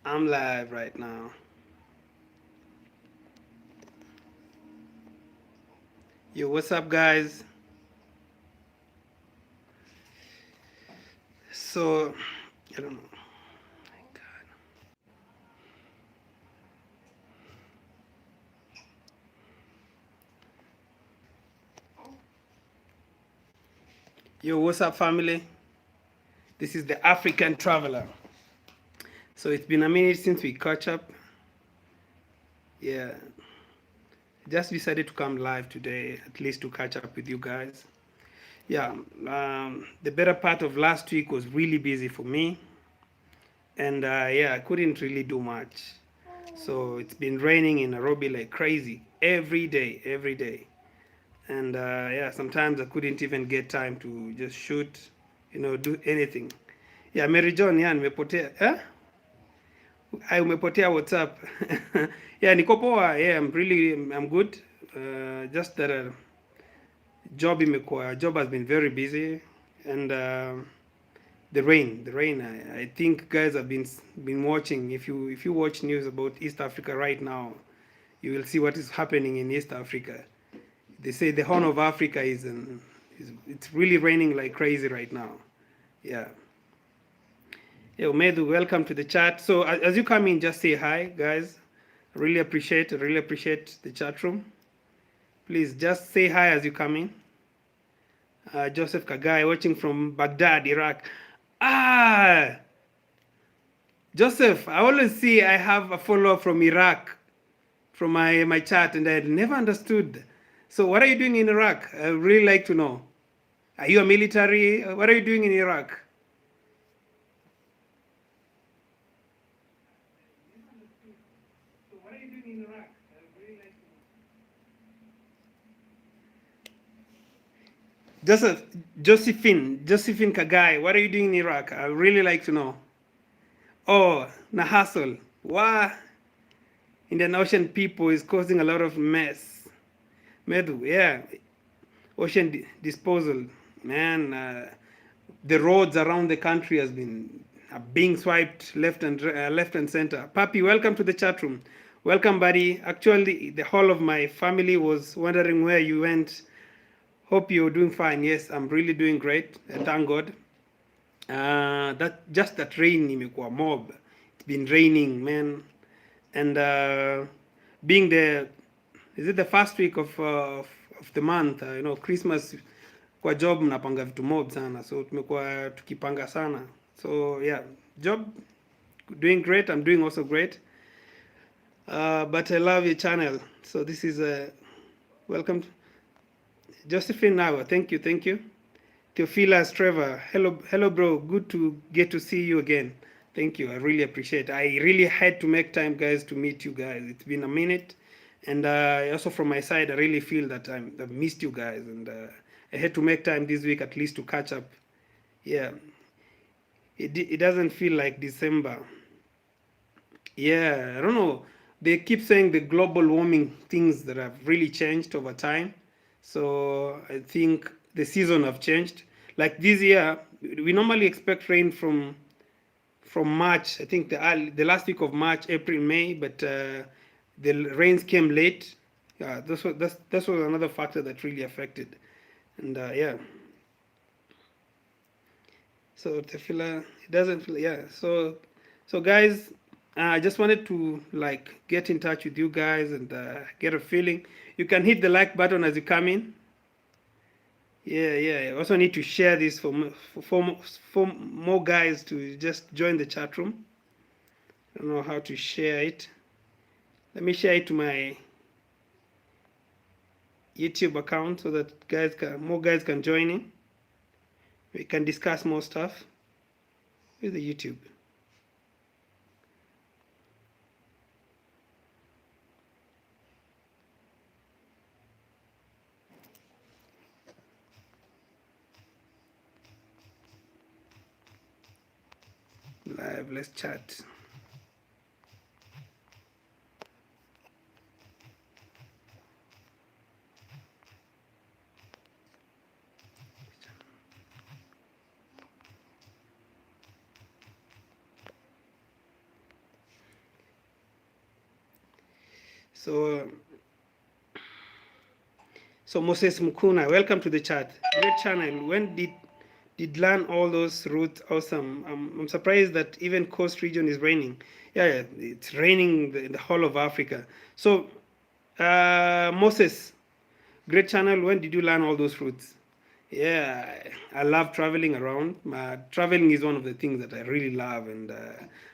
I'm live right now. Yo, what's up, guys? So, I don't know. My God. Yo, what's up, family? This is the African Traveler. So, it's been a minute since we catch up. Yeah, just decided to come live today, at least to catch up with you guys. Yeah, the better part of last week was really busy for me. And yeah, I couldn't really do much. So, it's been raining in Nairobi like crazy every day, every day. And yeah, sometimes I couldn't even get time to just shoot, do anything. Yeah, Mary John, yeah, nimepotea umepotea WhatsApp. Yeah, niko poa. Yeah, I'm good. Just that job has been very busy, and the rain. I think guys have been watching. If you watch news about East Africa right now, you will see what is happening in East Africa. They say the Horn of Africa is it's really raining like crazy right now. Yeah. Yeah, Umedu, welcome to the chat. So as you come in, just say hi, guys. Really appreciate the chat room. Please just say hi as you come in. Joseph Kagai watching from Baghdad, Iraq. Ah, Joseph, I always see I have a follower from Iraq from my chat, and I never understood. So what are you doing in Iraq? I would really like to know. Are you a military? What are you doing in Iraq? So what are you doing in Iraq? I would really like to know. Josephine Kagai, what are you doing in Iraq? I would really like to know. Oh, Nahasol. Wow. Indian Ocean people is causing a lot of mess. Medu, yeah. Disposal. Man, the roads around the country has been being swiped left and center. Papi, welcome to the chat room. Welcome, buddy. Actually, the whole of my family was wondering where you went. Hope you're doing fine. Yes, I'm really doing great. Thank God. That rain imekuwa mob. It's been raining, man. And being the is it the first week of the month, Christmas kwa job mnapanga vitu mob sana, so tumekuwa tukipanga sana. So yeah, job doing great. I'm doing also great. But I love your channel. So this is welcome, Josephine Nawa. Thank you, thank you. Theophilas Trevor, hello, bro. Good to get to see you again. Thank you. I really appreciate it. I really had to make time, guys, to meet you guys. It's been a minute, and also from my side, I really feel that I've missed you guys, and I had to make time this week at least to catch up. Yeah, it doesn't feel like December. Yeah, I don't know. They keep saying the global warming things that have really changed over time. So I think the season have changed. Like this year, we normally expect rain from March. I think the last week of March, April, May, but the rains came late. Yeah, this was another factor that really affected. And yeah, so it doesn't feel, yeah. So guys, I just wanted to like get in touch with you guys and get a feeling. You can hit the like button as you come in. Yeah, yeah. I also need to share this for more guys to just join the chat room. I don't know how to share it. Let me share it to my YouTube account so that more guys can join in. We can discuss more stuff with the YouTube. Live, let's chat. So, so Moses Mukuna, welcome to the chat. Great channel. When did learn all those routes? Awesome. I'm surprised that even coast region is raining. Yeah, it's raining in the whole of Africa. So, Moses, great channel. When did you learn all those routes? Yeah, I love traveling around. Traveling is one of the things that I really love, and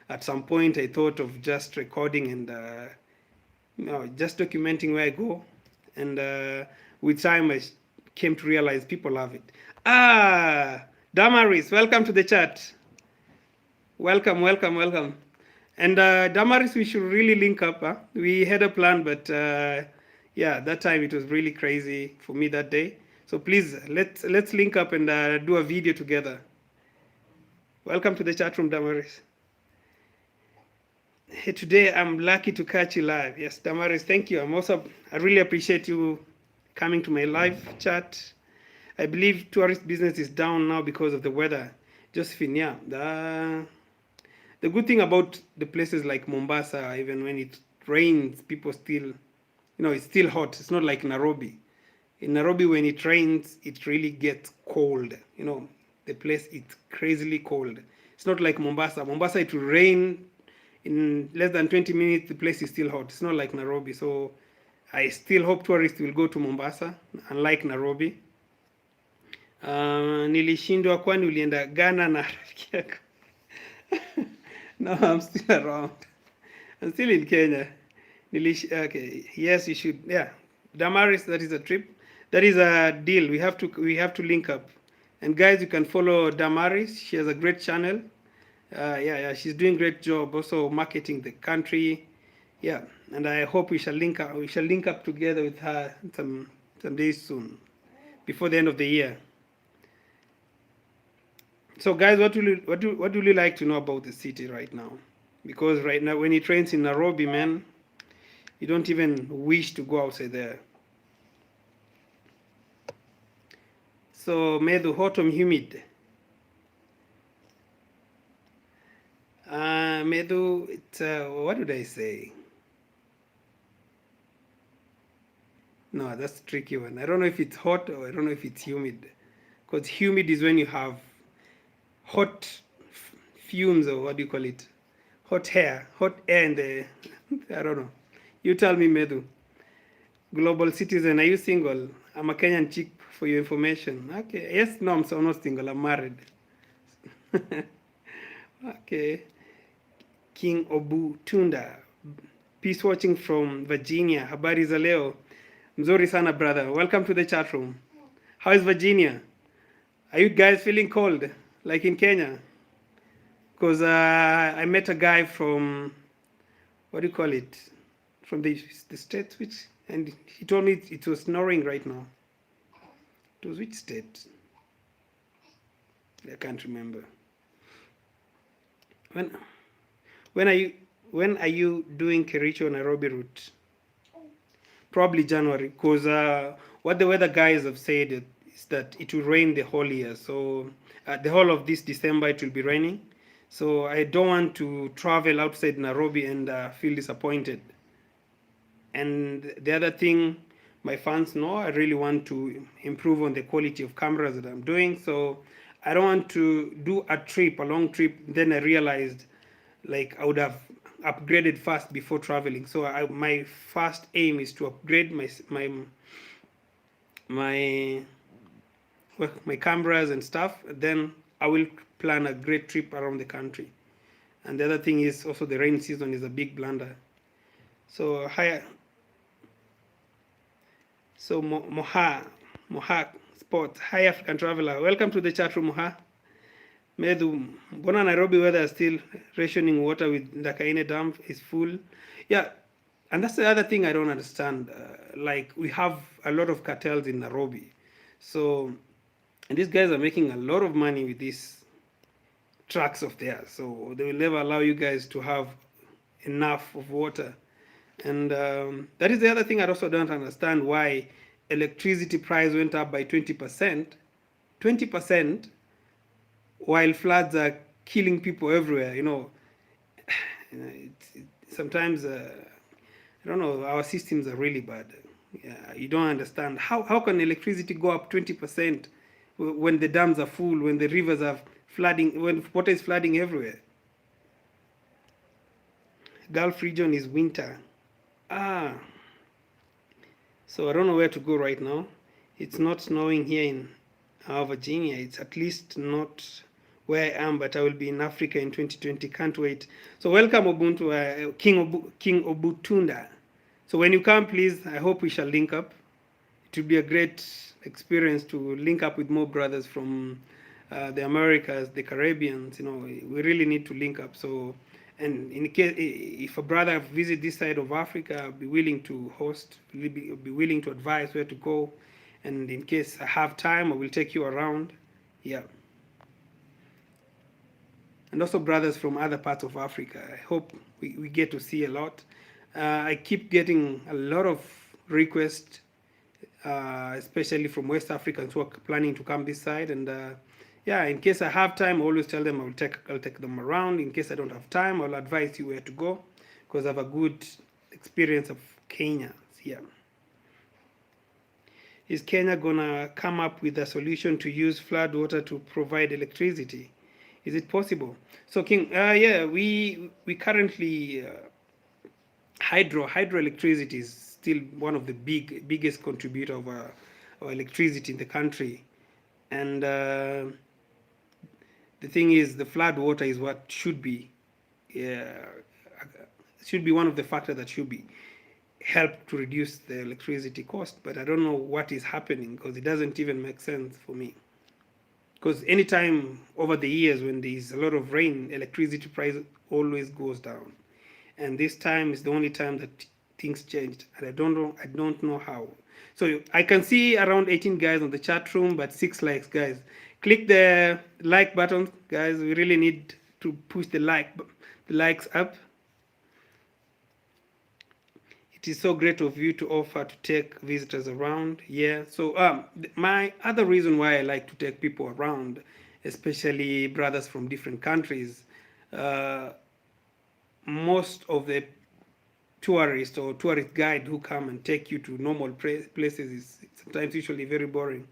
at some point I thought of just recording and just documenting where I go. And with time, I came to realize people love it. Damaris, welcome to the chat. Welcome, welcome, welcome. And Damaris, we should really link up. Huh? We had a plan, but yeah, that time it was really crazy for me that day. So please, let's link up and do a video together. Welcome to the chat room, Damaris. Hey, today I'm lucky to catch you live. Yes, Damaris, thank you. I really appreciate you coming to my live chat. I believe tourist business is down now because of the weather. Josephine, yeah. The good thing about the places like Mombasa, even when it rains, people still, it's still hot. It's not like Nairobi. In Nairobi, when it rains, it really gets cold. The place it's crazily cold. It's not like Mombasa. Mombasa, it will rain in less than 20 minutes. The place is still hot. It's not like Nairobi. So I still hope tourists will go to Mombasa, unlike Nairobi. Nilishindwa kwani ulienda Ghana na rafiki yako. No, I'm still around. I'm still in Kenya. Okay, yes, you should. Yeah, Damaris, that is a trip. That is a deal. We have to link up. And guys, you can follow Damaris. She has a great channel. Yeah, she's doing a great job also marketing the country. Yeah, and I hope we shall link up. We shall link up together with her some days soon, before the end of the year. So, guys, what do you like to know about the city right now? Because right now, when it rains in Nairobi, man, you don't even wish to go outside there. So, Medu, hot or humid? Medu, it's what did I say? No, that's a tricky one. I don't know if it's hot or I don't know if it's humid. Because humid is when you have hot fumes, or what do you call it? Hot air in the, I don't know. You tell me, Medu. Global citizen, are you single? I'm a Kenyan chick for your information. Okay. Yes, no, I'm not single. I'm married. Okay. King Obu Tunda. Peace watching from Virginia. Habari za leo. Mzuri sana, brother. Welcome to the chat room. How is Virginia? Are you guys feeling cold like in Kenya? Because I met a guy from, what do you call it? From the state, and he told me it was snowing right now. It was which state? I can't remember. When are you doing Kericho Nairobi route? Probably January, because what the weather guys have said is that it will rain the whole year. So the whole of this December it will be raining. So I don't want to travel outside Nairobi and feel disappointed. And the other thing, my fans know I really want to improve on the quality of cameras that I'm doing. So I don't want to do a long trip. Then I realized like I would have upgraded fast before traveling. So my first aim is to upgrade my cameras and stuff. Then I will plan a great trip around the country. And the other thing is also the rain season is a big blunder. So Moha Sports, hi African traveler, welcome to the chat room. Moha Medu, mbona Nairobi weather is still rationing water with Ndakaine Dam is full? Yeah, and that's the other thing I don't understand. Like we have a lot of cartels in Nairobi, so and these guys are making a lot of money with these trucks of theirs. So they will never allow you guys to have enough of water. And that is the other thing I also don't understand, why electricity price went up by 20%, 20%, while floods are killing people everywhere. Sometimes I don't know. Our systems are really bad. Yeah, you don't understand how can electricity go up 20% when the dams are full, when the rivers are flooding, when water is flooding everywhere. Gulf region is winter. Ah, so I don't know where to go right now. It's not snowing here in Virginia. It's at least not where I am, but I will be in Africa in 2020. Can't wait. So welcome Ubuntu, King Obutunda. So when you come, please, I hope we shall link up. It will be a great experience to link up with more brothers from the Americas, the Caribbeans. You know, we really need to link up. So, and in case if a brother visit this side of Africa, I'll be willing to host, be willing to advise where to go, and in case I have time, I will take you around. Yeah. And also brothers from other parts of Africa. I hope we get to see a lot. I keep getting a lot of requests, especially from West Africans who are planning to come this side. And yeah, in case I have time, I always tell them I'll take them around. In case I don't have time, I'll advise you where to go, because I have a good experience of Kenya. Yeah. Is Kenya gonna come up with a solution to use flood water to provide electricity? Is it possible? So King, yeah, we currently hydroelectricity is still one of the biggest contributor of electricity in the country, and the thing is, the flood water is what should be one of the factors that should be help to reduce the electricity cost. But I don't know what is happening, because it doesn't even make sense for me. Because anytime over the years when there's a lot of rain, electricity price always goes down, and this time is the only time that things changed, and I don't know how. So I can see around 18 guys on the chat room, but 6 likes, guys. Click the like button, guys. We really need to push the likes up. It is so great of you to offer to take visitors around. Yeah. So my other reason why I like to take people around, especially brothers from different countries, most of the tourists or tourist guide who come and take you to normal places is sometimes usually very boring.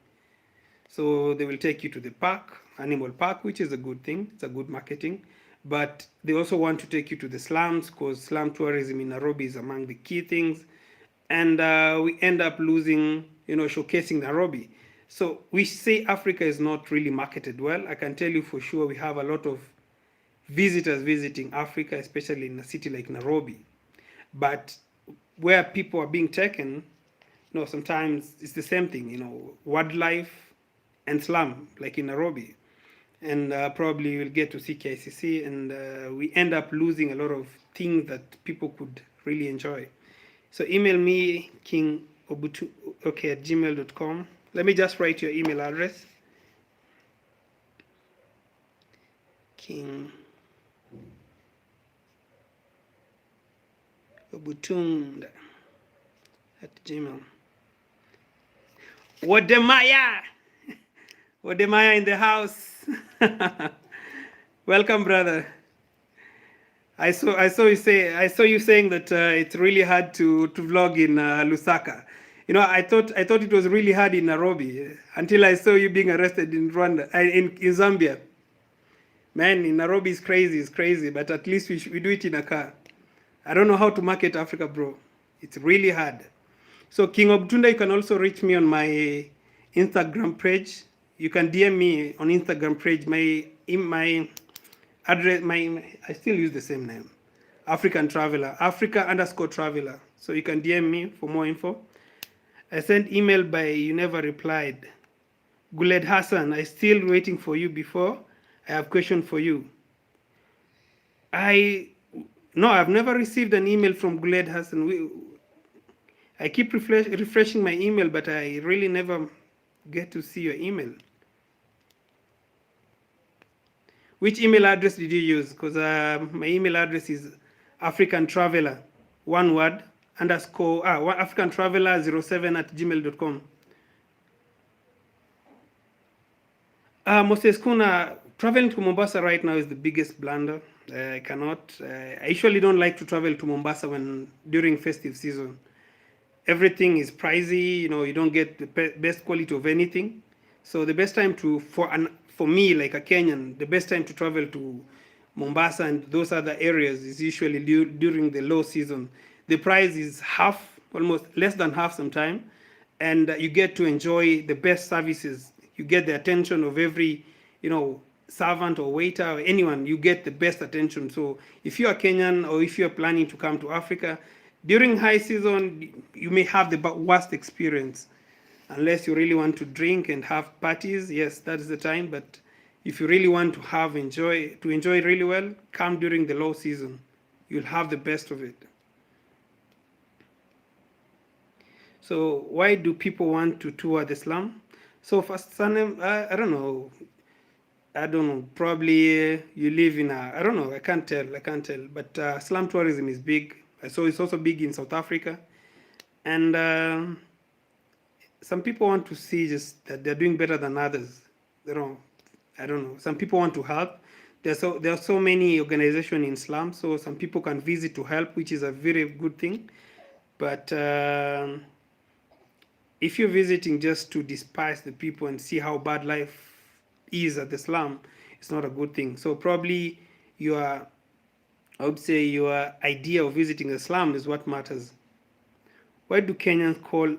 So they will take you to the park, animal park, which is a good thing. It's a good marketing. But they also want to take you to the slums, because slum tourism in Nairobi is among the key things. And we end up losing, showcasing Nairobi. So we say Africa is not really marketed well. I can tell you for sure we have a lot of visitors visiting Africa, especially in a city like Nairobi. But where people are being taken, sometimes it's the same thing, wildlife and slum, like in Nairobi. And probably we'll get to see KICC, and we end up losing a lot of things that people could really enjoy. So email me, kingobutu@gmail.com. Let me just write your email address. kingobutu@gmail. Wodemaya in the house. Welcome, brother. I saw you saying that it's really hard to vlog in Lusaka. I thought it was really hard in Nairobi until I saw you being arrested in Rwanda, in Zambia. Man, in Nairobi is crazy, but at least we do it in a car. I don't know how to market Africa, bro. It's really hard. So King Obtunda, you can also reach me on my Instagram page. You can DM me on Instagram page. My address, I still use the same name, African Traveler, Africa_Traveler. So you can DM me for more info. I sent email by you never replied. Guled Hassan, I still waiting for you before. I have question for you. No, I've never received an email from Guled Hassan. I keep refreshing my email, but I really never get to see your email. Which email address did you use? Because my email address is African Traveler, one word, African Traveler 07@gmail.com. Moses Kuna, traveling to Mombasa right now is the biggest blunder. I cannot. I usually don't like to travel to Mombasa when during festive season. Everything is pricey. You don't get the best quality of anything. So the best time to for me like a Kenyan, the best time to travel to Mombasa and those other areas is usually during the low season. The price is half, almost less than half sometime, and you get to enjoy the best services. You get the attention of every, servant or waiter or anyone. You get the best attention. So if you are Kenyan or if you are planning to come to Africa during high season, you may have the worst experience unless you really want to drink and have parties. Yes, that's the time. But if you really want to enjoy really well, come during the low season. You'll have the best of it. So why do people want to tour the slum? So first, Sanem, I don't know. I don't know. Probably you live in I don't know. I can't tell. But slum tourism is big. So it's also big in South Africa, and some people want to see just that they're doing better than others. I don't know. Some people want to help. There are so many organizations in slums, so some people can visit to help, which is a very good thing. But if you're visiting just to despise the people and see how bad life is at the slum, it's not a good thing. So probably I would say your idea of visiting a slum is what matters. Why do Kenyans call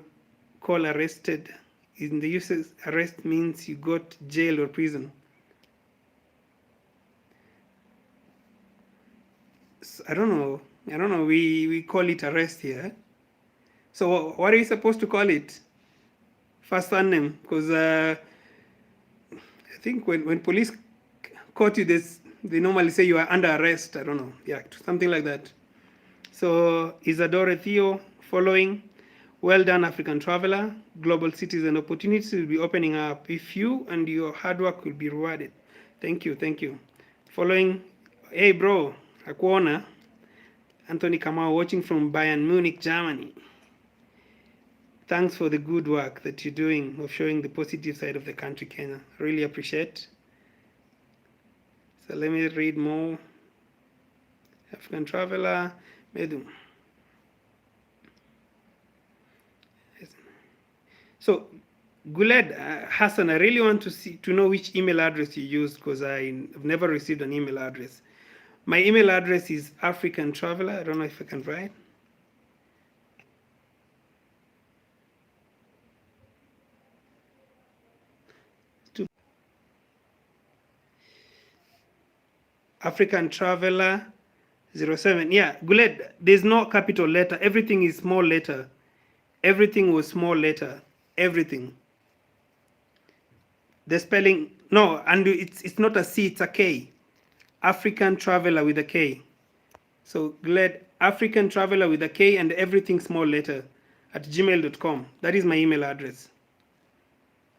arrested? In the uses, arrest means you got jail or prison. I don't know. We call it arrest here. So what are you supposed to call it? First name, because I think when police caught you, they normally say you are under arrest. I don't know. Yeah, something like that. So Isadora Theo following. Well done, African traveler. Global citizen opportunities will be opening up if you and your hard work will be rewarded. Thank you. Following, hey bro, Akuona. Anthony Kamau watching from Bayern Munich, Germany. Thanks for the good work that you're doing of showing the positive side of the country, Kenya. Really appreciate. So let me read more. African traveler, Medu. So, Guled Hassan, I really want to know which email address you use because I've never received an email address. My email address is African Traveler. I don't know if I can write. African Traveler 07. Yeah, Guled, there's no capital letter. Everything is small letter. Everything was small letter. Everything. The spelling, no, and it's not a C, it's a K. African Traveler with a K. So glad African Traveler with a K and everything small letter at gmail.com. That is my email address.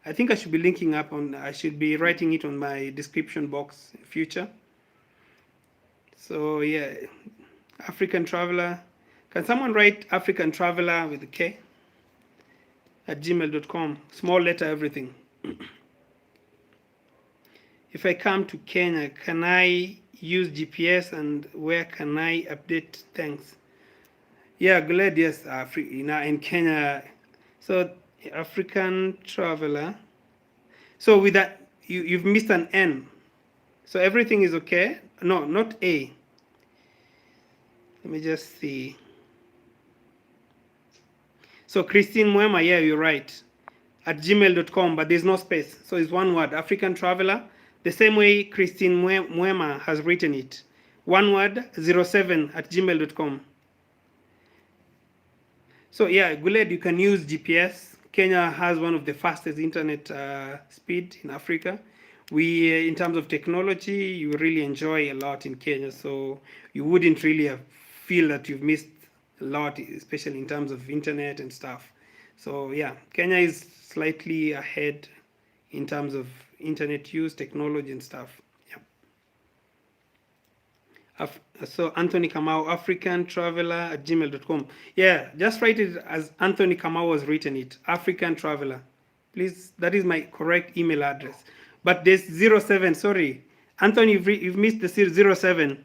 I think I should be linking up I should be writing it on my description box in future. So yeah, African Traveler. Can someone write African Traveler with a K at gmail.com? Small letter, everything. If I come to Kenya, can I use GPS and where can I update? Thanks. Yeah, glad, yes, in Kenya. So African Traveler. So with that, you've missed an N. So everything is okay? No, not A. Let me just see. So Christine Mwema, yeah, you're right. At gmail.com, but there's no space. So it's one word, African Traveler. The same way Christine Mwema has written it. One word, 07 at gmail.com. So yeah, Guled, you can use GPS. Kenya has one of the fastest internet speed in Africa. We, in terms of technology, you really enjoy a lot in Kenya. So you wouldn't really feel that you've missed a lot, especially in terms of internet and stuff. So yeah, Kenya is slightly ahead in terms of internet use, technology and stuff. Yeah. So Anthony Kamau, African Traveler at gmail.com. Yeah, just write it as Anthony Kamau has written it, African Traveler. Please, that is my correct email address. But there's 07, sorry. Anthony, you've missed the 07.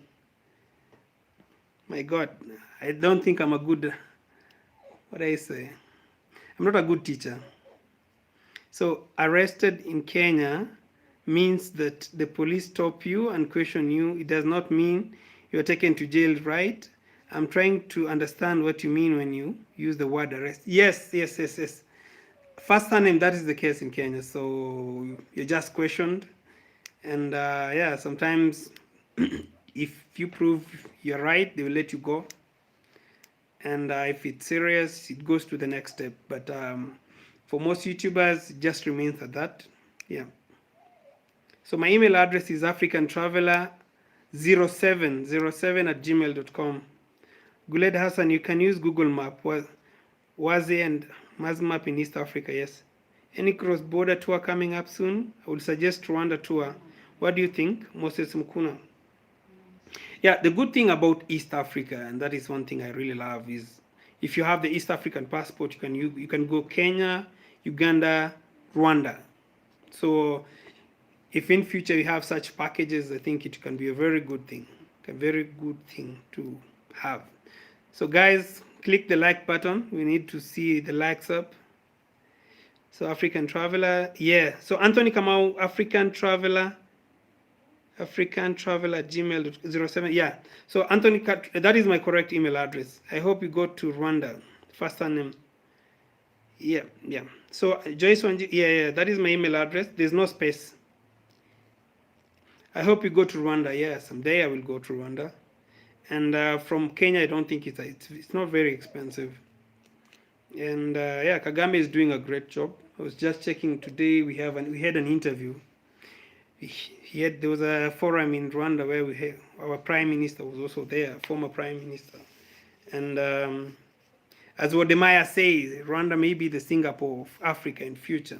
My God, I don't think I'm a good, what do I say? I'm not a good teacher. So arrested in Kenya means that the police stop you and question you. It does not mean you're taken to jail, right? I'm trying to understand what you mean when you use the word arrest. Yes, yes, yes, yes. First name, that is the case in Kenya. So you're just questioned. And yeah, sometimes if you prove you're right, they will let you go. And if it's serious, it goes to the next step. But for most YouTubers, it just remains at that. Yeah. So my email address is africantraveler0707 at gmail.com. Guled Hassan, you can use Google Map, Waze and Mazmap in East Africa, yes. Any cross-border tour coming up soon? I would suggest Rwanda tour. What do you think, Moses Mkuna? Yeah, the good thing about East Africa, and that is one thing I really love, is if you have the East African passport, you can go Kenya, Uganda, Rwanda. So if in future you have such packages, I think it can be a very good thing, a very good thing to have. So guys, click the like button. We need to see the likes up. So African Traveler, yeah. So Anthony Kamau, African Traveler gmail.07, yeah. So Anthony, that is my correct email address. I hope you go to Rwanda, first name. Yeah, yeah. So Joyce Wanji, yeah, that is my email address. There's no space. I hope you go to Rwanda. Yeah, someday I will go to Rwanda. And from Kenya, I don't think it's not very expensive. And yeah, Kagame is doing a great job. I was just checking today. We had an interview. There was a forum in Rwanda where our prime minister was also there, former prime minister. And as Wodemaya says, Rwanda may be the Singapore of Africa in future.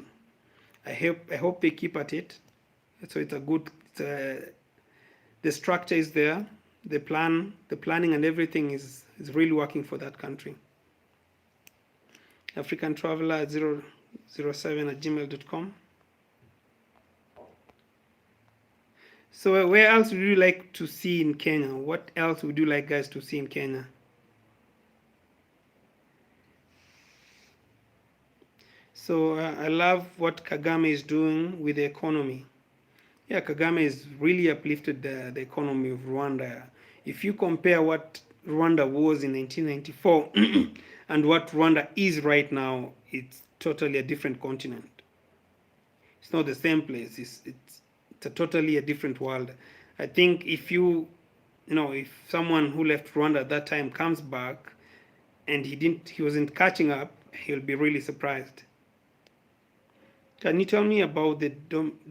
I hope they keep at it. So it's a good. The structure is there. The planning and everything is really working for that country. African Traveler 007 at gmail.com. So where else would you like to see in Kenya? What else would you like guys to see in Kenya? So I love what Kagame is doing with the economy. Yeah, Kagame has really uplifted the economy of Rwanda. If you compare what Rwanda was in 1994 and what Rwanda is right now, it's totally a different continent. It's not the same place. It's a totally a different world. I think if if someone who left Rwanda at that time comes back and he wasn't catching up, he'll be really surprised. Can you tell me about the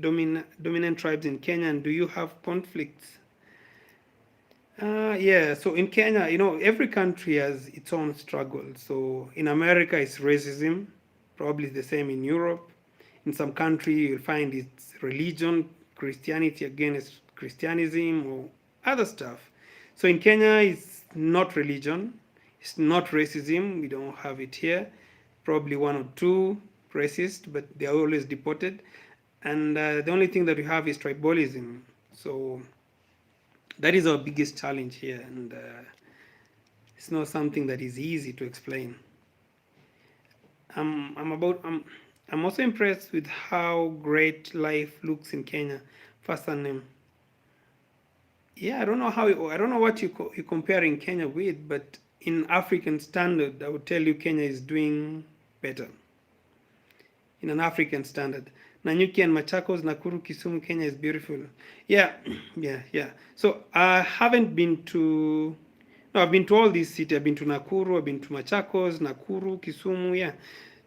dominant tribes in Kenya, and do you have conflicts? Yeah, so in Kenya, every country has its own struggle. So in America, it's racism, probably the same in Europe. In some country, you'll find it's religion, Christianity against Christianism, or other stuff. So in Kenya, it's not religion, it's not racism. We don't have it here. Probably one or two racist, but they are always deported. And the only thing that we have is tribalism. So that is our biggest challenge here, and it's not something that is easy to explain. I'm also impressed with how great life looks in Kenya. First name. Yeah, I don't know what you're comparing Kenya with, but in African standard, I would tell you Kenya is doing better. In an African standard, Nanyuki and Machakos, Nakuru, Kisumu, Kenya is beautiful. Yeah, yeah. So I haven't been to. No, I've been to all these cities. I've been to Nakuru, I've been to Machakos, Nakuru, Kisumu, yeah.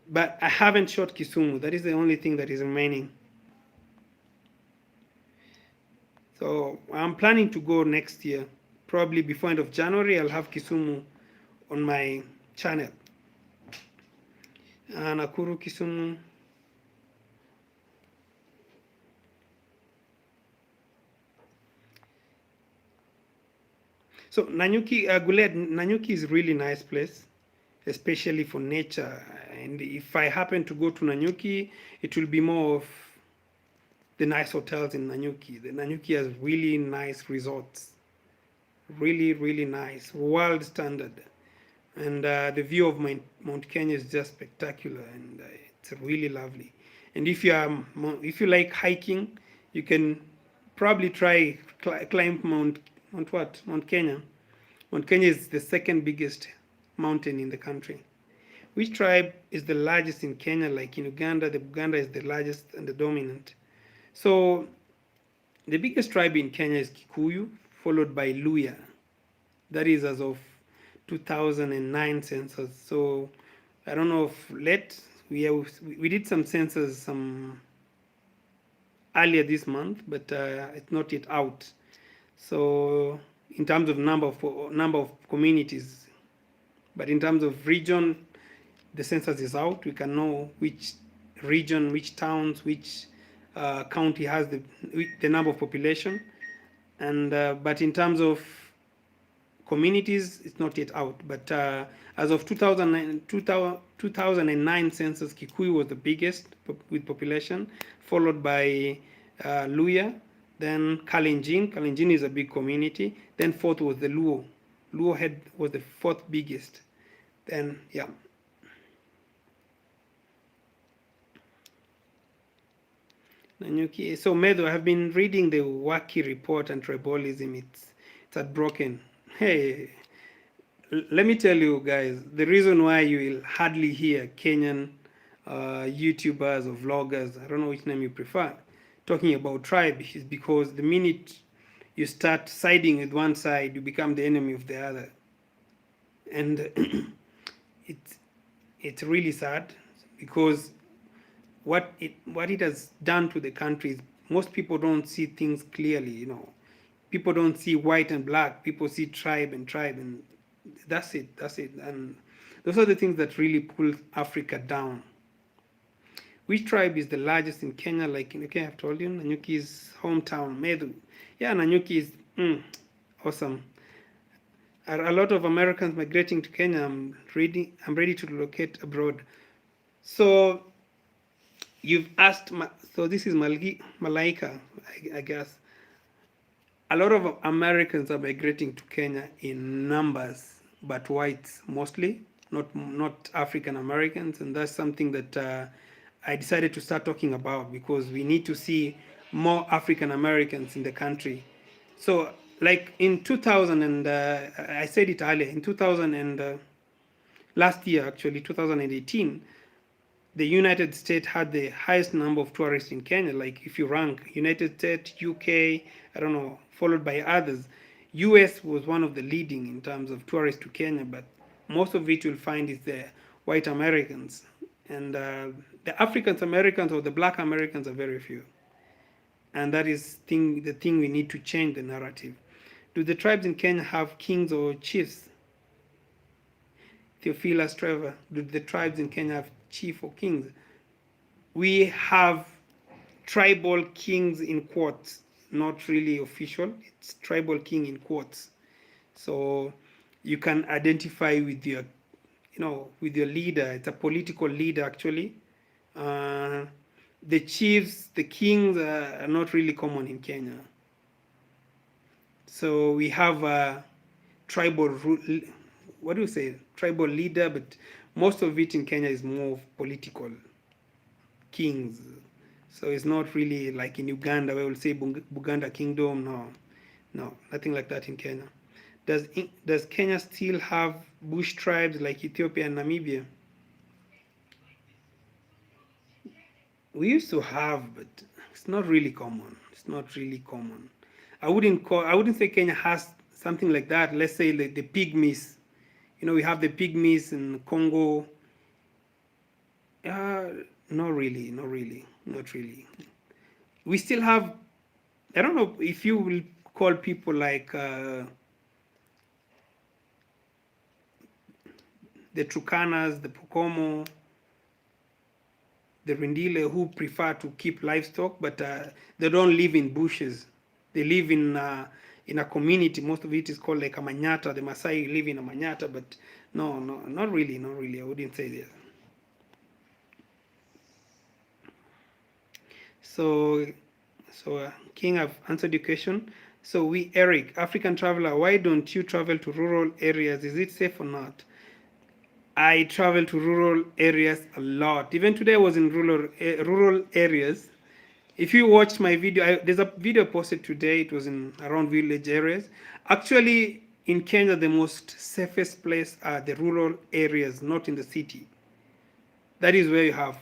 But I haven't shot Kisumu. That is the only thing that is remaining. So I'm planning to go next year. Probably before end of January, I'll have Kisumu on my channel. Nakuru, Kisumu. So Nanyuki, Guled, Nanyuki is a really nice place, especially for nature. And if I happen to go to Nanyuki, it will be more of the nice hotels in Nanyuki. The Nanyuki has really nice resorts. Really, really nice, world standard. And the view of Mount Kenya is just spectacular, and it's really lovely. And if you like hiking, you can probably try climb Mount Kenya. Mount Kenya is the second biggest mountain in the country. Which tribe is the largest in Kenya? Like in Uganda, the Buganda is the largest and the dominant. So the biggest tribe in Kenya is Kikuyu, followed by Luya. That is as of 2009 census. So I don't know if we did some census some earlier this month, but it's not yet out. So in terms of number of communities, but in terms of region, the census is out. We can know which region, which towns, which county has the number of population, and but in terms of communities, it's not yet out. But as of 2009 census, Kikuyu was the biggest with population, followed by Luya, then Kalenjin. Kalenjin is a big community. Then fourth was the Luo. Luo was the fourth biggest. Then, yeah. Nanyuki. So, Medo, I have been reading the Waki report on tribalism. It's heartbroken. Hey, let me tell you guys, the reason why you will hardly hear Kenyan YouTubers or vloggers, I don't know which name you prefer, talking about tribe is because the minute you start siding with one side, you become the enemy of the other. And it's really sad because what it has done to the country is most people don't see things clearly. People don't see white and black. People see tribe, and that's it. And those are the things that really pull Africa down. Which tribe is the largest in Kenya? Like, okay, I've told you, Nanyuki's hometown, Medu. Yeah, Nanyuki is awesome. A lot of Americans migrating to Kenya. I'm ready to relocate abroad. So you've asked, so this is Malaika, I guess. A lot of Americans are migrating to Kenya in numbers, but whites mostly, not African Americans, and that's something that I decided to start talking about because we need to see more African Americans in the country. So, like in 2000, and I said it earlier, in 2000 and last year, actually 2018, the United States had the highest number of tourists in Kenya. Like if you rank United States, UK, I don't know, followed by others, US was one of the leading in terms of tourists to Kenya, but most of it you'll find is the white Americans. And the African Americans or the black Americans are very few. And that is the thing we need to change the narrative. Do the tribes in Kenya have kings or chiefs? Theophilus Trevor, do the tribes in Kenya have chief or kings? We have tribal kings in quotes, not really official. It's tribal king in quotes. So you can identify with your, with your leader. It's a political leader actually. The chiefs, the kings are not really common in Kenya. So we have a tribal, what do you say, tribal leader, but most of it in Kenya is more political kings. So it's not really like in Uganda where we'll say Buganda Kingdom. No, nothing like that in Kenya. Does Kenya still have bush tribes like Ethiopia and Namibia? We used to have, but it's not really common. It's not really common. I wouldn't say Kenya has something like that. Let's say like the pygmies. We have the pygmies in Congo. Not really, not really, not really. We still have, I don't know if you will call people like the Trukanas, the Pokomo, the Rendile who prefer to keep livestock, but they don't live in bushes. They live in a community. Most of it is called like a Manyata. The Maasai live in a Manyata, but no, not really. I wouldn't say that. So King, I've answered your question. So Eric, African traveler, why don't you travel to rural areas? Is it safe or not? I travel to rural areas a lot. Even today I was in rural areas. If you watched my video, there's a video posted today. It was in around village areas. Actually, in Kenya, the most safest place are the rural areas, not in the city. That is where you have,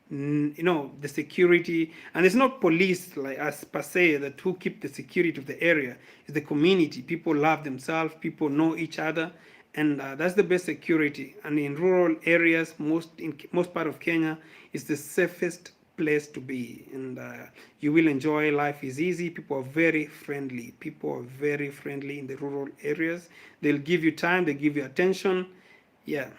the security, and it's not police like as per se that who keep the security of the area. It's the community. People love themselves. People know each other, and that's the best security. And in rural areas, most part of Kenya, is the safest place to be, and you will enjoy. Life is easy. People are very friendly. People are very friendly in the rural areas. They'll give you time. They give you attention. Yeah.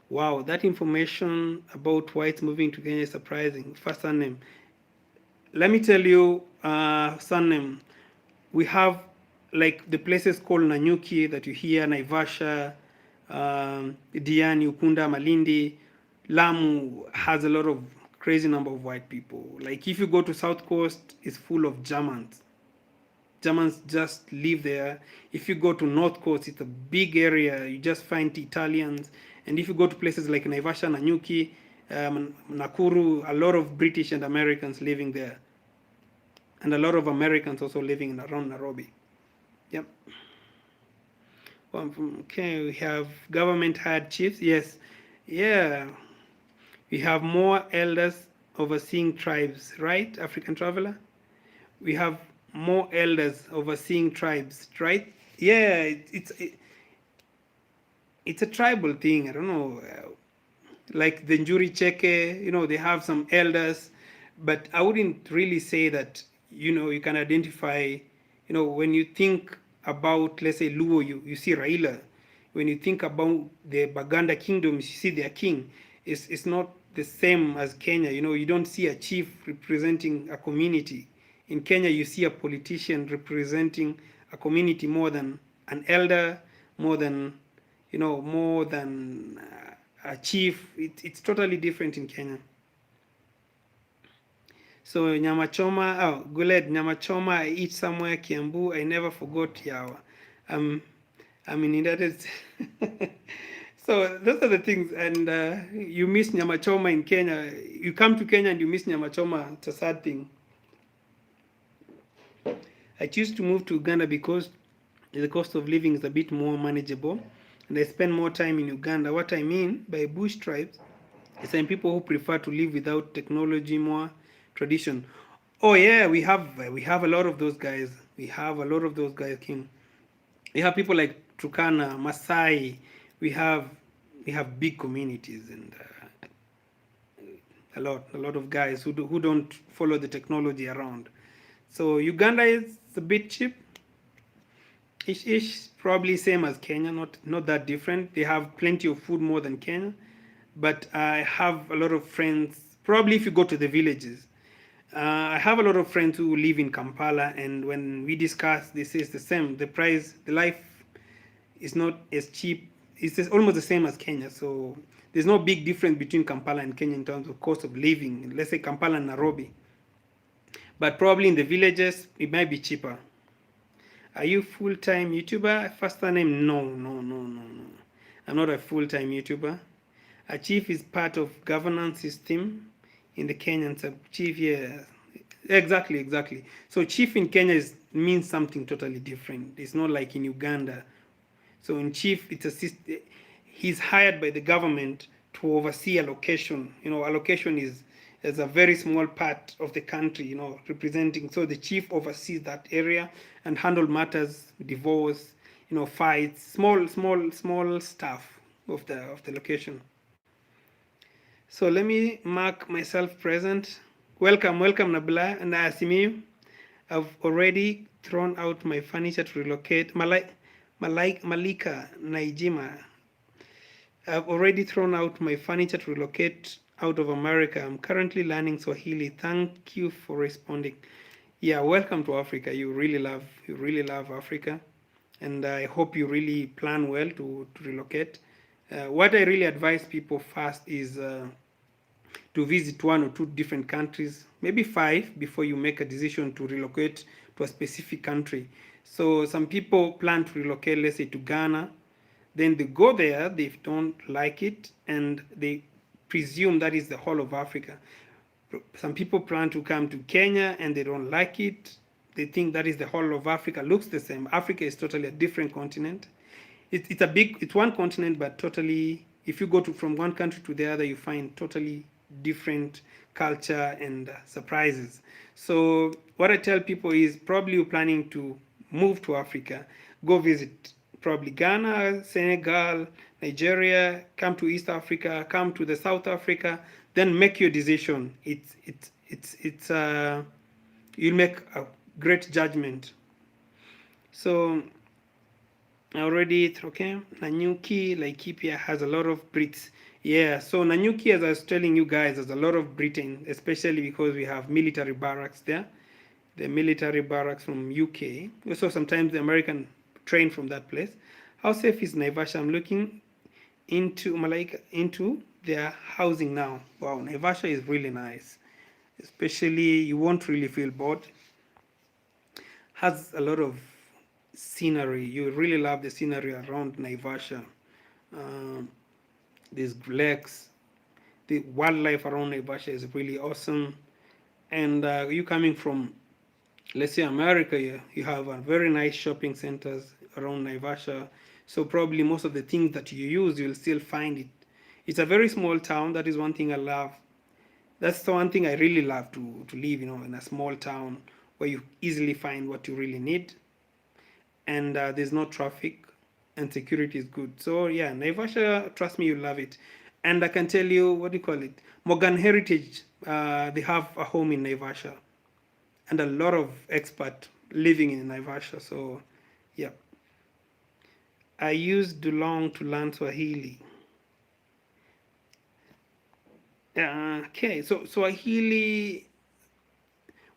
Wow, that information about whites moving to Kenya is surprising. First name. Let me tell you, name. We have like the places called Nanyuki that you hear, Naivasha, Diani, Ukunda, Malindi. Lamu has a lot of crazy number of white people. Like if you go to South Coast, it's full of Germans. Germans just live there. If you go to North Coast, it's a big area. You just find Italians. And if you go to places like Naivasha, Nanyuki, Nakuru, a lot of British and Americans living there. And a lot of Americans also living in around Nairobi. Yep. Okay, we have government hired chiefs. Yes. Yeah. We have more elders overseeing tribes, right, African traveler? We have more elders overseeing tribes, right? Yeah, it's a tribal thing. I don't know, like the Njuri Cheke, they have some elders, but I wouldn't really say that, you can identify, when you think about, let's say, Luo, you see Raila. When you think about the Baganda kingdoms, you see their king. It's not the same as Kenya. You don't see a chief representing a community. In Kenya, you see a politician representing a community more than an elder, more than, a chief. It's totally different in Kenya. So nyama choma, Guled, nyama choma, I eat somewhere, Kiambu, I never forgot Yawa. I'm in indebted. So those are the things, and you miss nyama choma in Kenya. You come to Kenya and you miss nyama choma. It's a sad thing. I choose to move to Uganda because the cost of living is a bit more manageable, and I spend more time in Uganda. What I mean by bush tribes is some people who prefer to live without technology, more tradition. Oh yeah, we have a lot of those guys. We have a lot of those guys, King. We have people like Turkana, Masai. We have big communities, and a lot of guys who don't follow the technology around. So Uganda is a bit cheap. Ish, probably same as Kenya, not that different. They have plenty of food more than Kenya, but I have a lot of friends. Probably if you go to the villages, I have a lot of friends who live in Kampala, and when we discuss, this is the same. The price, the life is not as cheap. It's almost the same as Kenya. So there's no big difference between Kampala and Kenya in terms of cost of living. Let's say Kampala and Nairobi. But probably in the villages, it might be cheaper. Are you full-time YouTuber? First name, no. I'm not a full-time YouTuber. A chief is part of governance system in the Kenyan sub-chief. Yeah, exactly. So chief in Kenya means something totally different. It's not like in Uganda. So in chief, he's hired by the government to oversee allocation. Allocation is a very small part of the country, representing. So the chief oversees that area and handle matters, divorce, fights, small stuff of the location. So let me mark myself present. Welcome, Nabila and Asimi. I've already thrown out my furniture to relocate. Malika Naijima. I've already thrown out my furniture to relocate out of America. I'm currently learning Swahili. Thank you for responding. Yeah, welcome to Africa. You really love Africa, and I hope you really plan well to relocate. What I really advise people first is to visit one or two different countries, maybe five, before you make a decision to relocate to a specific country. So some people plan to relocate, let's say, to Ghana. Then they go there, they don't like it, and they presume that is the whole of Africa. Some people plan to come to Kenya and they don't like it. They think that is the whole of Africa. Looks the same. Africa is totally a different continent. It's one continent, but totally, if you go from one country to the other, you find totally different culture and surprises. So what I tell people is, probably you're planning to move to Africa, go visit probably Ghana, Senegal, Nigeria, come to East Africa, come to the South Africa, then make your decision. You'll make a great judgment. So already, okay, Nanyuki, Laikipia has a lot of Brits. Yeah, so Nanyuki, as I was telling you guys, there's a lot of Britain, especially because we have military barracks there. The military barracks from UK. Also, sometimes the American train from that place. How safe is Naivasha? I'm looking into Malaika, into their housing now. Wow, Naivasha is really nice. Especially, you won't really feel bored. Has a lot of scenery. You really love the scenery around Naivasha. Um, there's lakes. The wildlife around Naivasha is really awesome. And you coming from, let's say, America, you have a very nice shopping centers around Naivasha. So probably most of the things that you use, you'll still find it. It's a very small town. That is one thing I love. That's the one thing I really love, to live, in a small town where you easily find what you really need, and there's no traffic, and security is good. So yeah, Naivasha, trust me, you love it. And I can tell you, what do you call it? Morgan Heritage, they have a home in Naivasha, and a lot of expert living in Naivasha. So yeah, I used Dulong to learn Swahili. Okay, so Swahili,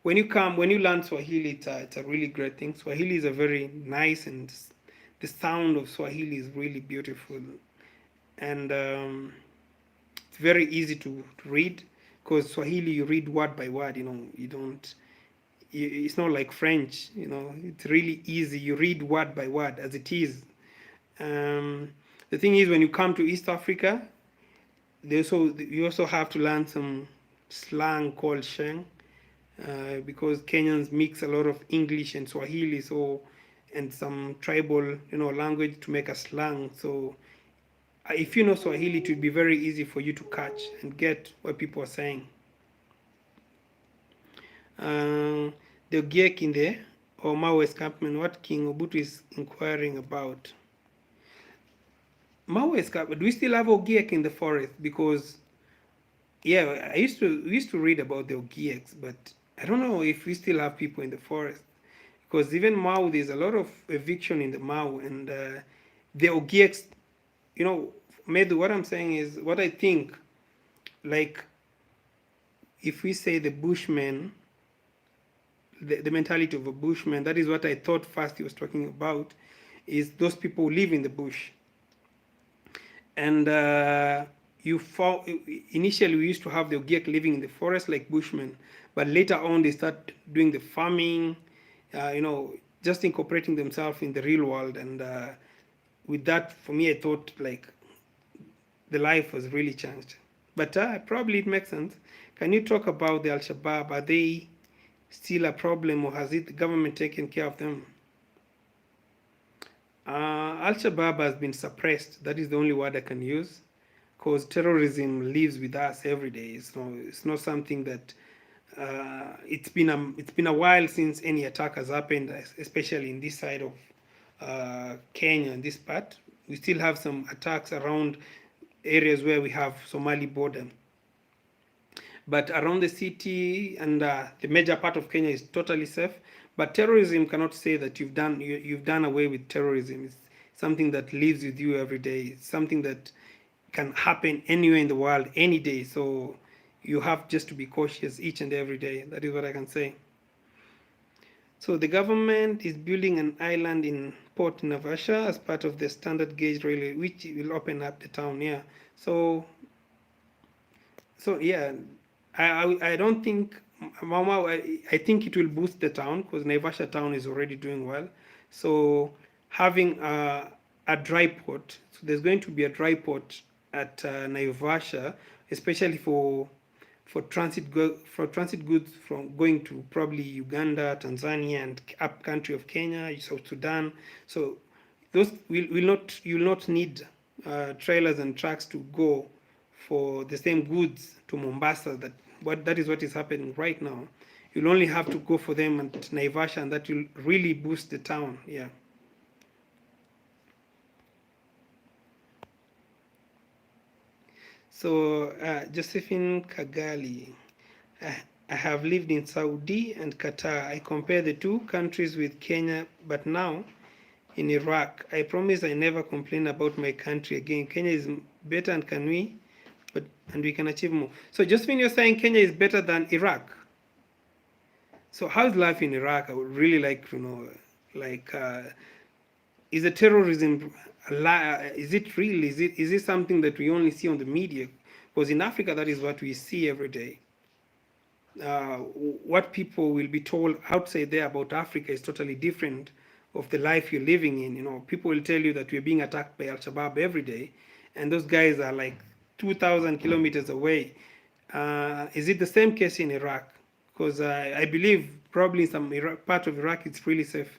when you learn Swahili, it's a really great thing. Swahili is a very nice, and the sound of Swahili is really beautiful, and it's very easy to read, because Swahili, you read word by word. You don't. It's not like French. It's really easy. You read word by word as it is. The thing is, when you come to East Africa, you also have to learn some slang called Sheng, because Kenyans mix a lot of English and Swahili, and some tribal, language to make a slang. So if you know Swahili, it would be very easy for you to catch and get what people are saying. Uh, the Ogiek in the Mao escarpment, what King Obutu is inquiring about. Mao escarpment, do we still have Ogiek in the forest? Because yeah, we used to read about the Ogieks, but I don't know if we still have people in the forest, because even Mao, there's a lot of eviction in the Mao, and the Ogieks, Medu, what I'm saying is, what I think, like, if we say the Bushmen, the mentality of a Bushman, that is what I thought first he was talking about, is those people who live in the bush. And initially we used to have the Ogiek living in the forest like Bushmen, but later on they start doing the farming, just incorporating themselves in the real world. And with that, for me, I thought like the life was really changed. But probably it makes sense. Can you talk about the Al-Shabaab? Are they still a problem, or has the government taken care of them? Al-Shabaab has been suppressed. That is the only word I can use, because terrorism lives with us every day. It's not something that it's been a while since any attack has happened, especially in this side of Kenya. In this part, we still have some attacks around areas where we have Somali border, but around the city and the major part of Kenya is totally safe. But terrorism cannot say that you've done away with terrorism. It's something that lives with you every day. It's something that can happen anywhere in the world any day. So you have just to be cautious each and every day. That is what I can say. So the government is building an island in Port Naivasha as part of the standard gauge railway, which will open up the town here. So So yeah, I don't think Mama. I think it will boost the town because Naivasha town is already doing well. So having a dry port, so there's going to be a dry port at Naivasha, especially for transit goods from going to probably Uganda, Tanzania, and up country of Kenya, South Sudan. So those will not you will not need trailers and trucks to go for the same goods to Mombasa. That is what is happening right now. You'll only have to go for them at Naivasha, and that will really boost the town. Yeah. So Josephine Kagali, I have lived in Saudi and Qatar. I compare the two countries with Kenya, but now in Iraq. I promise I never complain about my country again. Kenya is better, and can we? But and we can achieve more. So just when you're saying Kenya is better than Iraq, so how's life in Iraq? I would really like to know. Like, is the terrorism a lie? Is it real? Is it something that we only see on the media? Because in Africa, that is what we see every day. What people will be told outside there about Africa is totally different of the life you're living in. People will tell you that we're being attacked by Al Shabaab every day, and those guys are like 2,000 kilometers away. Is it the same case in Iraq? Because I believe probably in some part of Iraq it's really safe.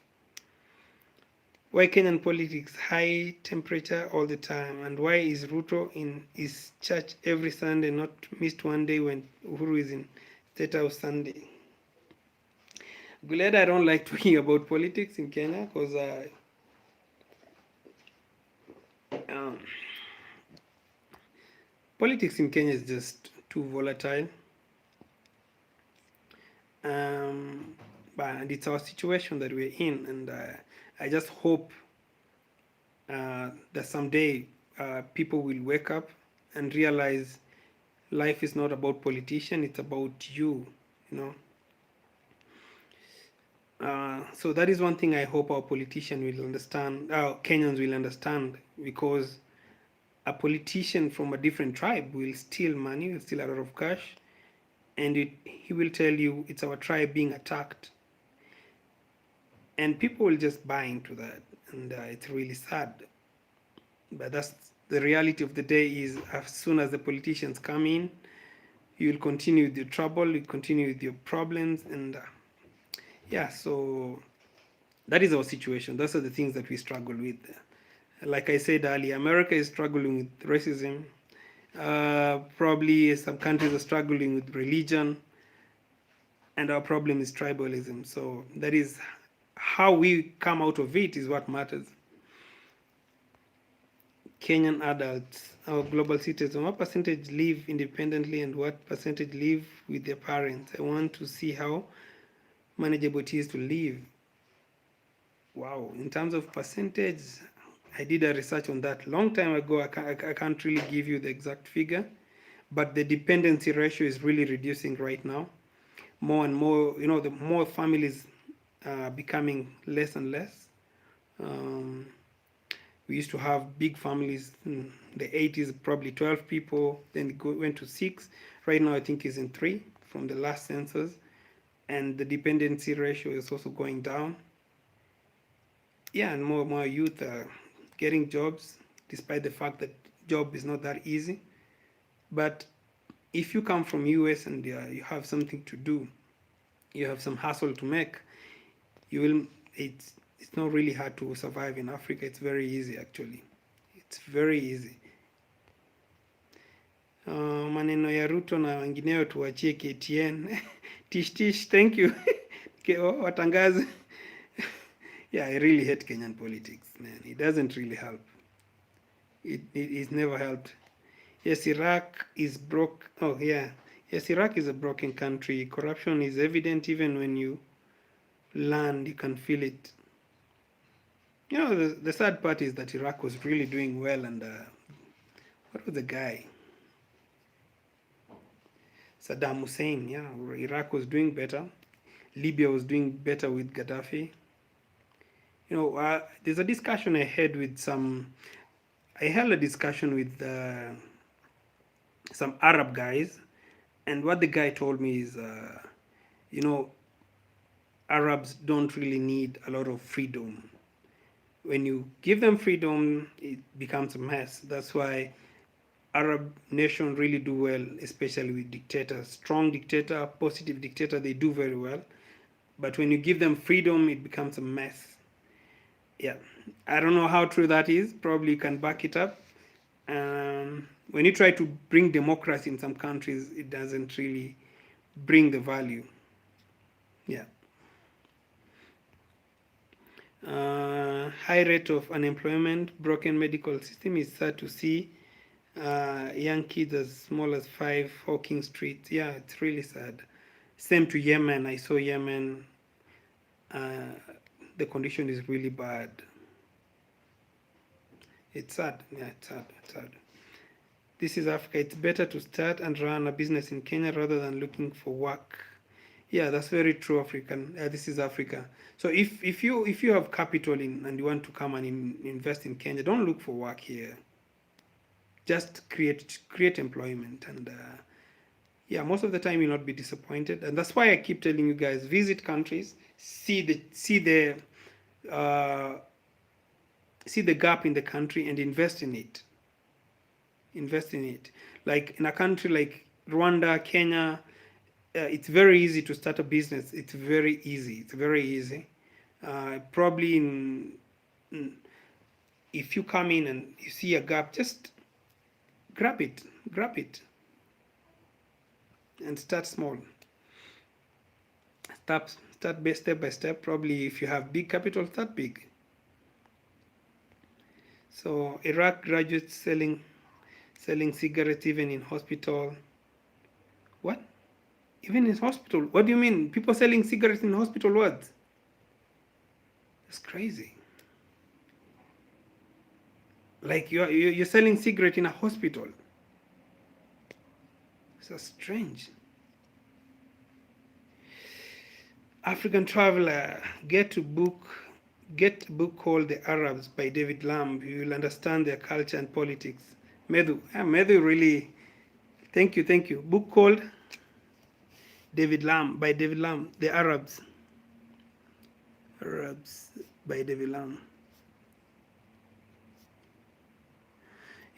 Why Kenyan politics high temperature all the time, and why is Ruto in his church every Sunday, not missed one day when Uhuru is in State House Sunday? Glad I don't like talking about politics in Kenya because um, politics in Kenya is just too volatile. And it's our situation that we're in, and I just hope that someday people will wake up and realize life is not about politician, it's about you know. So that is one thing I hope our politician will understand, Kenyans will understand, because a politician from a different tribe will steal money, will steal a lot of cash, and he will tell you it's our tribe being attacked. And people will just buy into that, and it's really sad. But that's the reality of the day is as soon as the politicians come in, you will continue with your trouble, you continue with your problems, and yeah, so that is our situation. Those are the things that we struggle with. Like I said earlier, America is struggling with racism. Probably some countries are struggling with religion, and our problem is tribalism. So that is how we come out of it is what matters. Kenyan adults, our global citizens, what percentage live independently and what percentage live with their parents? I want to see how manageable it is to live. Wow, in terms of percentage, I did a research on that long time ago. I can't really give you the exact figure, but the dependency ratio is really reducing right now. More and more, the more families becoming less and less. Um, we used to have big families in the 80s, probably 12 people, then it went to 6. Right now, I think it's in 3 from the last census. And the dependency ratio is also going down. Yeah, and more youth are getting jobs, despite the fact that job is not that easy. But if you come from US and you have something to do, you have some hustle to make, you will. It's not really hard to survive in Africa. It's very easy actually. It's very easy. Maneno ya Ruto na wengineo tuachie KTN. Tish tish, thank you. Watangaze. Yeah, I really hate Kenyan politics, man. It doesn't really help. It's never helped. Yes, Iraq is broke. Oh, yeah. Yes, Iraq is a broken country. Corruption is evident even when you land, you can feel it. The sad part is that Iraq was really doing well, and what was the guy? Saddam Hussein, yeah. Iraq was doing better. Libya was doing better with Gaddafi. There's a discussion I had with I held a discussion with some Arab guys, And what the guy told me is, you know, Arabs don't really need a lot of freedom. When you give them freedom, it becomes a mess. That's why Arab nations really do well, especially with dictators. Strong dictator, positive dictator, they do very well. But when you give them freedom, it becomes a mess. Yeah, I don't know how true that is. Probably you can back it up. When you try to bring democracy in some countries, it doesn't really bring the value. Yeah. High rate of unemployment, broken medical system is sad to see. Young kids as small as 5 hawking streets. Yeah, it's really sad. Same to Yemen. I saw Yemen. Uh, the condition is really bad. It's sad. Yeah, it's sad. It's sad. This is Africa. It's better to start and run a business in Kenya rather than looking for work. Yeah, that's very true, African. This is Africa. So if you have capital in and you want to come and invest in Kenya, don't look for work here. Just create employment, and yeah, most of the time you'll not be disappointed. And that's why I keep telling you guys, visit countries, uh, see the gap in the country and invest in it. Invest in it. Like in a country like Rwanda, Kenya, it's very easy to start a business. It's very easy. It's very easy. Probably if you come in and you see a gap, just grab it, and start small. Step by step. Probably if you have big capital, start big. So Iraq graduates selling cigarettes even in hospital. What? Even in hospital? What do you mean? People selling cigarettes in hospital wards? That's crazy. Like you're selling cigarette in a hospital. So strange. African Traveler, get a book called The Arabs by David Lamb. You will understand their culture and politics. Medhu really, thank you. Book called by David Lamb, The Arabs. Arabs by David Lamb.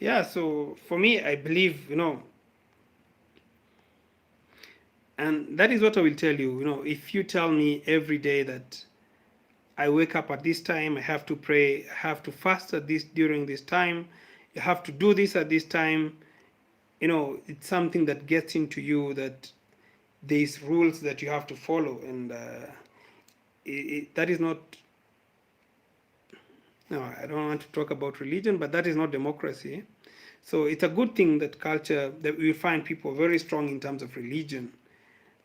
Yeah, so for me, I believe, and that is what I will tell you, if you tell me every day that I wake up at this time, I have to pray, I have to fast at this during this time, you have to do this at this time, it's something that gets into you, that there's rules that you have to follow, and that is not, no, I don't want to talk about religion, but that is not democracy. So it's a good thing that we find people very strong in terms of religion,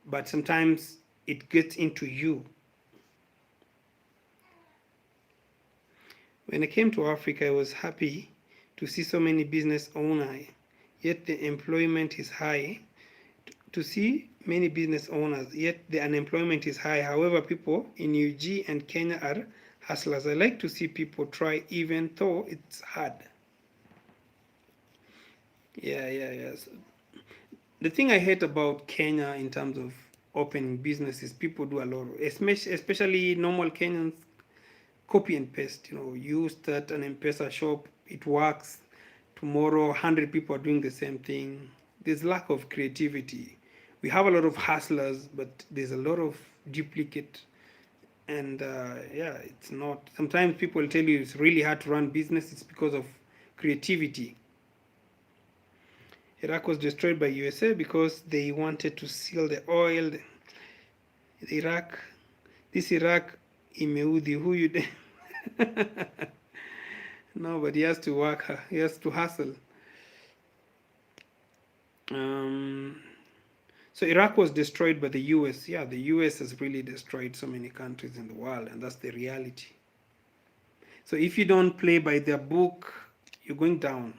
but sometimes it gets into you. When I came to Africa, I was happy to see so many business owners, yet the employment is high. To see many business owners, yet the unemployment is high. However, people in UG and Kenya are hustlers. I like to see people try even though it's hard. Yeah. So the thing I hate about Kenya in terms of opening businesses, people do a lot of, especially normal Kenyans, copy and paste. You start an Mpesa shop, it works. Tomorrow, 100 people are doing the same thing. There's lack of creativity. We have a lot of hustlers, but there's a lot of duplicate. And it's not. Sometimes people tell you it's really hard to run business. It's because of creativity. Iraq was destroyed by USA because they wanted to seal the oil. This Iraq, imeudhi who you. No, but he has to work. He has to hustle. So Iraq was destroyed by the US. Yeah, the US has really destroyed so many countries in the world, and that's the reality. So if you don't play by their book, you're going down.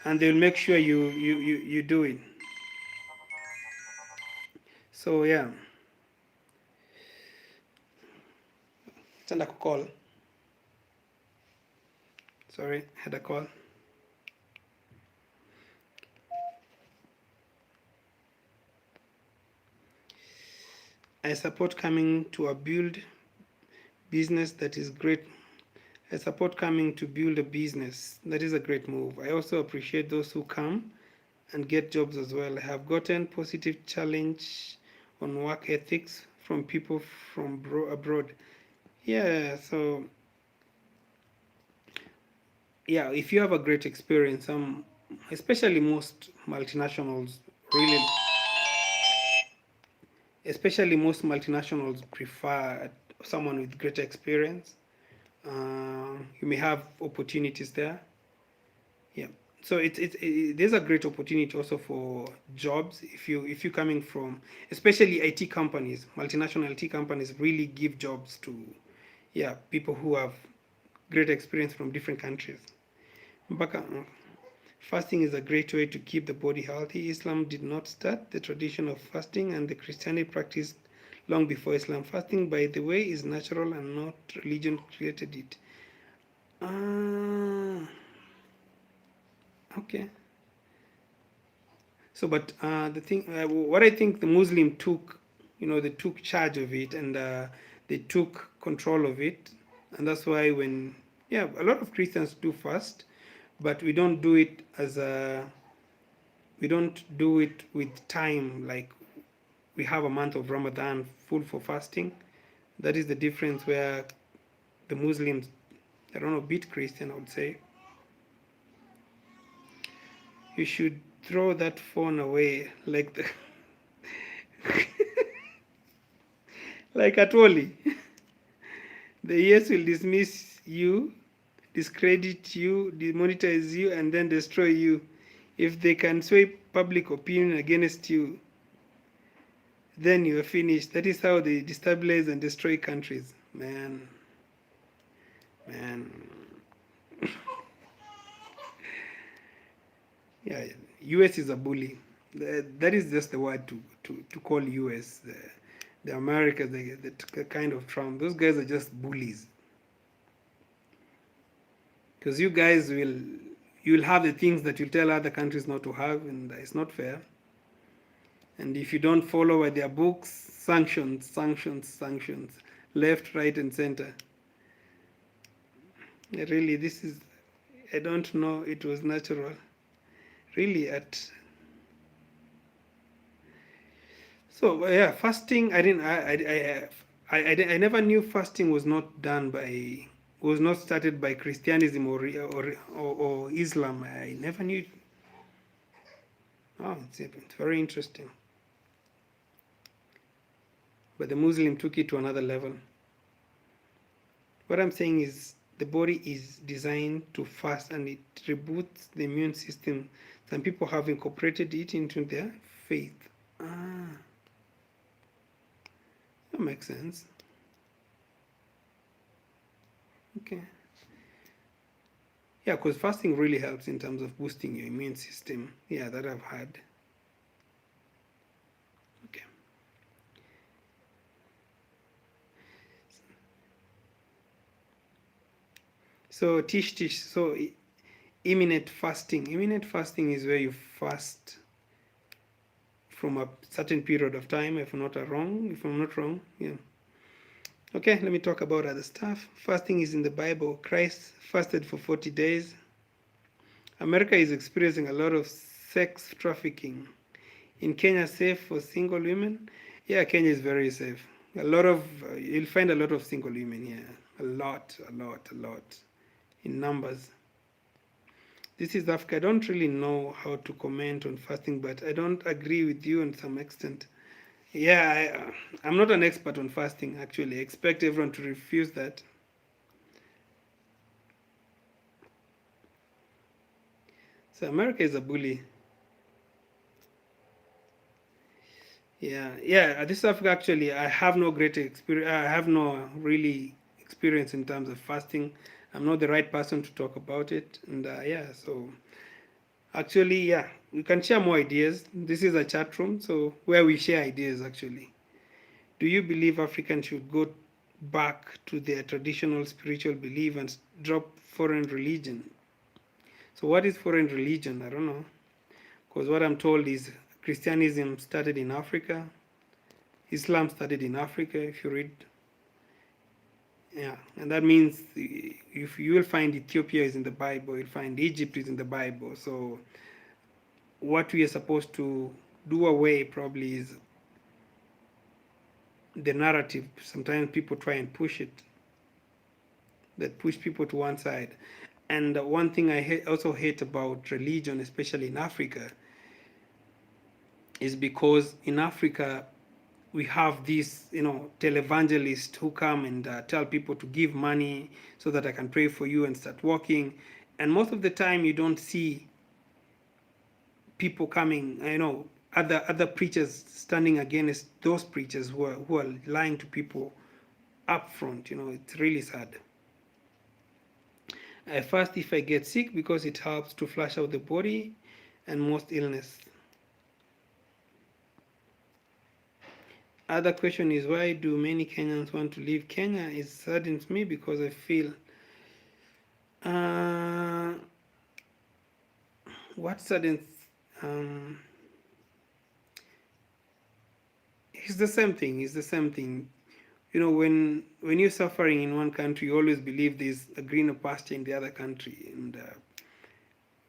And they'll make sure you do it. So yeah. Send a call. Sorry, had a call. I support coming to a build business that is great. I support coming to build a business. That is a great move. I also appreciate those who come and get jobs as well. I have gotten positive challenge on work ethics from people from abroad. Yeah, so yeah, if you have a great experience, especially most multinationals really, especially most multinationals prefer someone with great experience. You may have opportunities there. Yeah. So there's a great opportunity also for jobs if you coming from, especially IT companies, multinational IT companies really give jobs to, yeah, people who have great experience from different countries. Mbaka, fasting is a great way to keep the body healthy. Islam did not start the tradition of fasting, and the Christianity practiced long before Islam. Fasting, by the way, is natural and not religion created it. Ah, okay. So, but the thing, what I think the Muslim took, they took charge of it, and they took control of it, and that's why when, yeah, a lot of Christians do fast, but we don't do it as a, we don't do it with time, like we have a month of Ramadan full for fasting. That is the difference where the Muslims, I don't know, beat Christian, I would say. You should throw that phone away, like the like Atwoli. The years will dismiss you, discredit you, demonetize you, and then destroy you. If they can sway public opinion against you, then you are finished. That is how they destabilize and destroy countries. Man, man. Yeah, US is a bully. That is just the word to call US. The Americas, the kind of Trump. Those guys are just bullies. Because you guys you'll have the things that you tell other countries not to have, and it's not fair. And if you don't follow their books, sanctions, sanctions, sanctions, left, right, and center. Really, this is, I don't know, it was natural. Really, so yeah, fasting. I didn't. I never knew fasting was not done by, was not started by Christianism or Islam. I never knew. Oh, it's very interesting. But the Muslim took it to another level. What I'm saying is the body is designed to fast and it reboots the immune system. Some people have incorporated it into their faith. Ah, that makes sense. Okay. Yeah, because fasting really helps in terms of boosting your immune system. Yeah, that I've had. Okay. So tish. So imminent fasting. Imminent fasting is where you fast from a certain period of time. If I'm not wrong, yeah. Okay, let me talk about other stuff. Fasting is in the Bible. Christ fasted for 40 days. America is experiencing a lot of sex trafficking. In Kenya, safe for single women? Yeah, Kenya is very safe. A lot of, you'll find a lot of single women here. A lot in numbers. This is Africa. I don't really know how to comment on fasting, but I don't agree with you on some extent. Yeah, I'm not an expert on fasting, actually. I expect everyone to refuse that. So America is a bully. Yeah. This Africa, actually, I have no great experience. I have no really experience in terms of fasting. I'm not the right person to talk about it. And yeah, so actually, yeah, we can share more ideas. This is a chat room, so where we share ideas, actually. Do you believe Africans should go back to their traditional spiritual belief and drop foreign religion? So, what is foreign religion? I don't know. Because what I'm told is Christianism started in Africa, Islam started in Africa, if you read. Yeah, and that means if you will find Ethiopia is in the Bible, you'll find Egypt is in the Bible. So what we are supposed to do away probably is the narrative. Sometimes people try and push it, that push people to one side. And one thing I also hate about religion, especially in Africa, is because in Africa we have these, televangelists who come and tell people to give money so that I can pray for you and start walking. And most of the time, you don't see people coming, other preachers standing against those preachers who are lying to people up front. It's really sad. I fast if I get sick because it helps to flush out the body and most illness. Other question is, why do many Kenyans want to leave Kenya? It saddens me because I feel uh, what saddens it's the same thing. It's the same thing. When you're suffering in one country, you always believe there's a greener pasture in the other country, and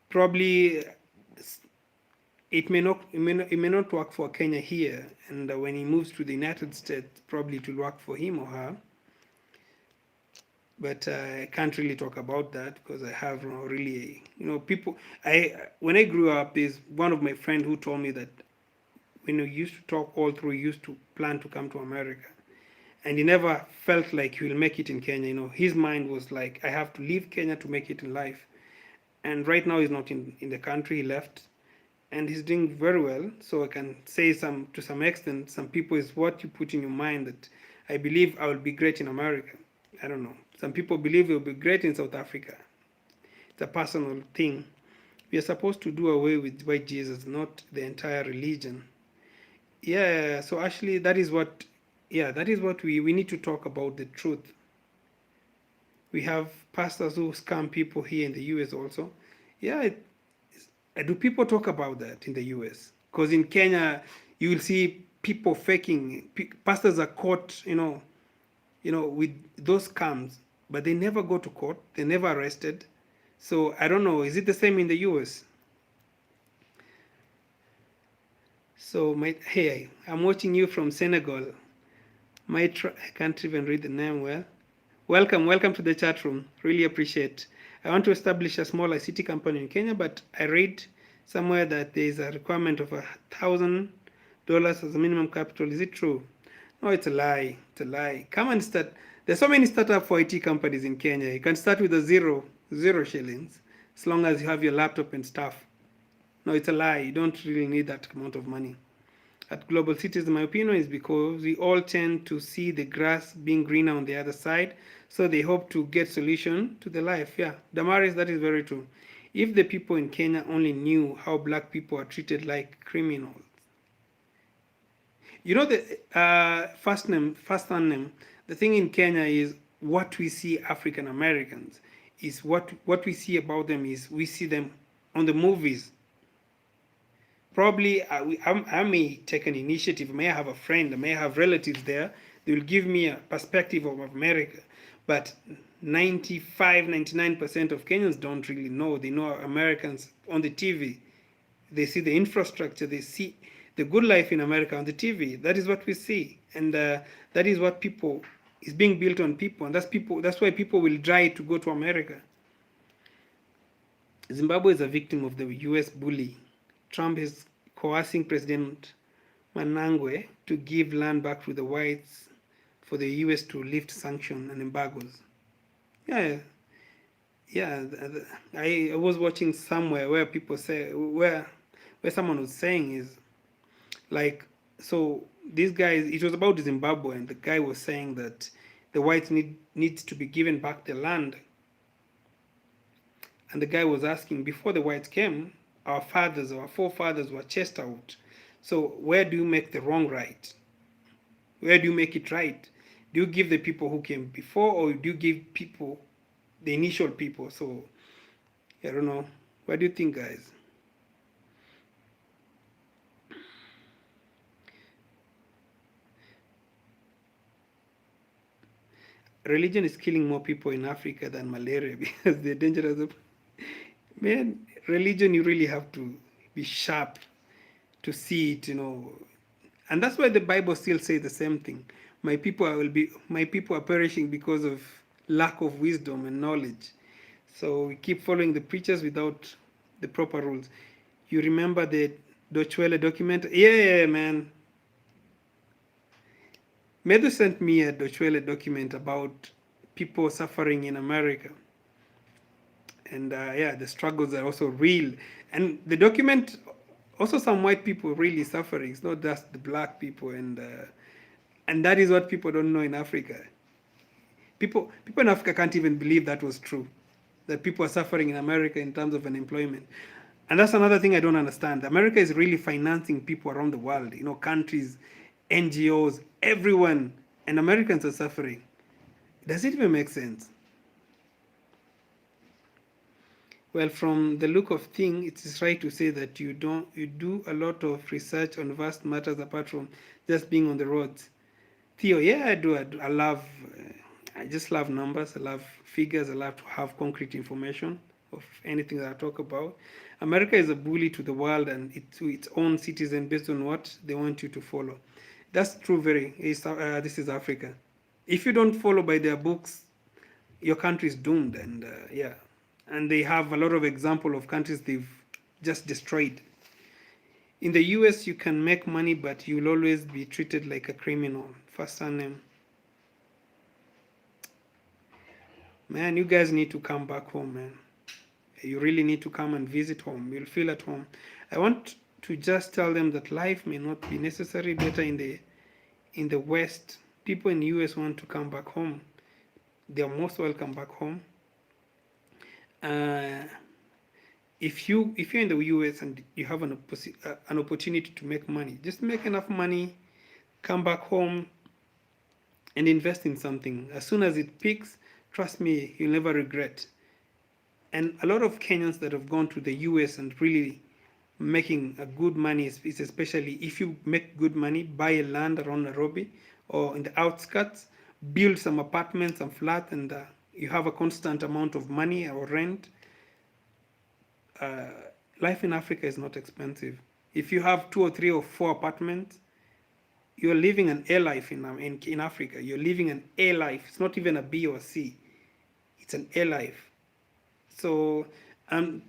probably it may not work for Kenya here, and when he moves to the United States, probably it will work for him or her. But I can't really talk about that because I have no really, people. When I grew up, there's one of my friends who told me that when we used to talk all through, he used to plan to come to America, and he never felt like he will make it in Kenya. His mind was like, I have to leave Kenya to make it in life. And right now he's not in the country. He left, and he's doing very well. So I can say to some extent, some people is what you put in your mind that I believe I will be great in America. I don't know. Some people believe you'll be great in South Africa. It's a personal thing. We are supposed to do away with white Jesus, not the entire religion. Yeah, so actually that is what we need to talk about the truth. We have pastors who scam people here in the US also. Yeah, do people talk about that in the US? Because in Kenya, you will see people faking. Pastors are caught, with those scams, but they never go to court. They never arrested. So I don't know. Is it the same in the US? So hey, I'm watching you from Senegal. I can't even read the name well. Welcome to the chat room. Really appreciate. I want to establish a small ICT company in Kenya, but I read somewhere that there is a requirement of $1,000 as a minimum capital. Is it true? No, it's a lie. It's a lie. Come and start. There's so many startup for IT companies in Kenya. You can start with a zero shillings, as long as you have your laptop and stuff. No, it's a lie. You don't really need that amount of money. At Global Cities, my opinion is because we all tend to see the grass being greener on the other side, so they hope to get solution to the life. Yeah, Damaris, that is very true. If the people in Kenya only knew how black people are treated like criminals. The first name. The thing in Kenya is what we see African Americans is what we see about them is we see them on the movies. Probably I may take an initiative. I may have a friend. I may have relatives there. They will give me a perspective of America. But 99% of Kenyans don't really know. They know Americans on the TV. They see the infrastructure. They see the good life in America on the TV. That is what we see, and that is what people is being built on people, and That's why people will try to go to America. Zimbabwe is a victim of the U.S. bully. Trump is coercing President Mnangagwa to give land back to the whites for the U.S. to lift sanctions and embargoes. Yeah, yeah. I was watching somewhere where people say where someone was saying is like, so this guy, it was about Zimbabwe, and the guy was saying that the whites needs to be given back the land. And the guy was asking, before the whites came, our forefathers were chased out. So where do you make the wrong right? Where do you make it right? Do you give the people who came before, or do you give people, the initial people? So I don't know. What do you think, guys? religion is killing more people in Africa than malaria because they're dangerous. Man, religion, you really have to be sharp to see it, and that's why the Bible still says the same thing. My people are perishing because of lack of wisdom and knowledge. So we keep following the preachers without the proper rules. You remember the Dochwele document? Yeah, man. Medu sent me a Dochwele document about people suffering in America. And yeah, the struggles are also real. And the document, also some white people really suffering. It's not just the black people. And that is what people don't know in Africa. People in Africa can't even believe that was true, that people are suffering in America in terms of unemployment. And that's another thing I don't understand. America is really financing people around the world, countries, NGOs, everyone, and Americans are suffering. Does it even make sense? Well, from the look of things, it is right to say that you do a lot of research on vast matters apart from just being on the roads. Theo, yeah, I do. I love. I just love numbers. I love figures. I love to have concrete information of anything that I talk about. America is a bully to the world and to its own citizen based on what they want you to follow. That's true. This is Africa. If you don't follow by their books, your country is doomed. And yeah, and they have a lot of example of countries they've just destroyed. In the US, you can make money, but you'll always be treated like a criminal. First name. Man, you guys need to come back home, man. You really need to come and visit home. You'll feel at home. I want to just tell them that life may not be necessarily better in the West. People in the US want to come back home. They are most welcome back home. If you're in the US and you have an opportunity to make money, just make enough money, come back home, and invest in something. As soon as it peaks, trust me, you'll never regret. And a lot of Kenyans that have gone to the US and really making a good money is especially if you make good money, buy a land around Nairobi or in the outskirts, build some apartments, some flats, and you have a constant amount of money or rent. Life in Africa is not expensive. If you have 2 or 3 or 4 apartments, you're living an A life in Africa. You're living an A life. It's not even a B or C. It's an A life. So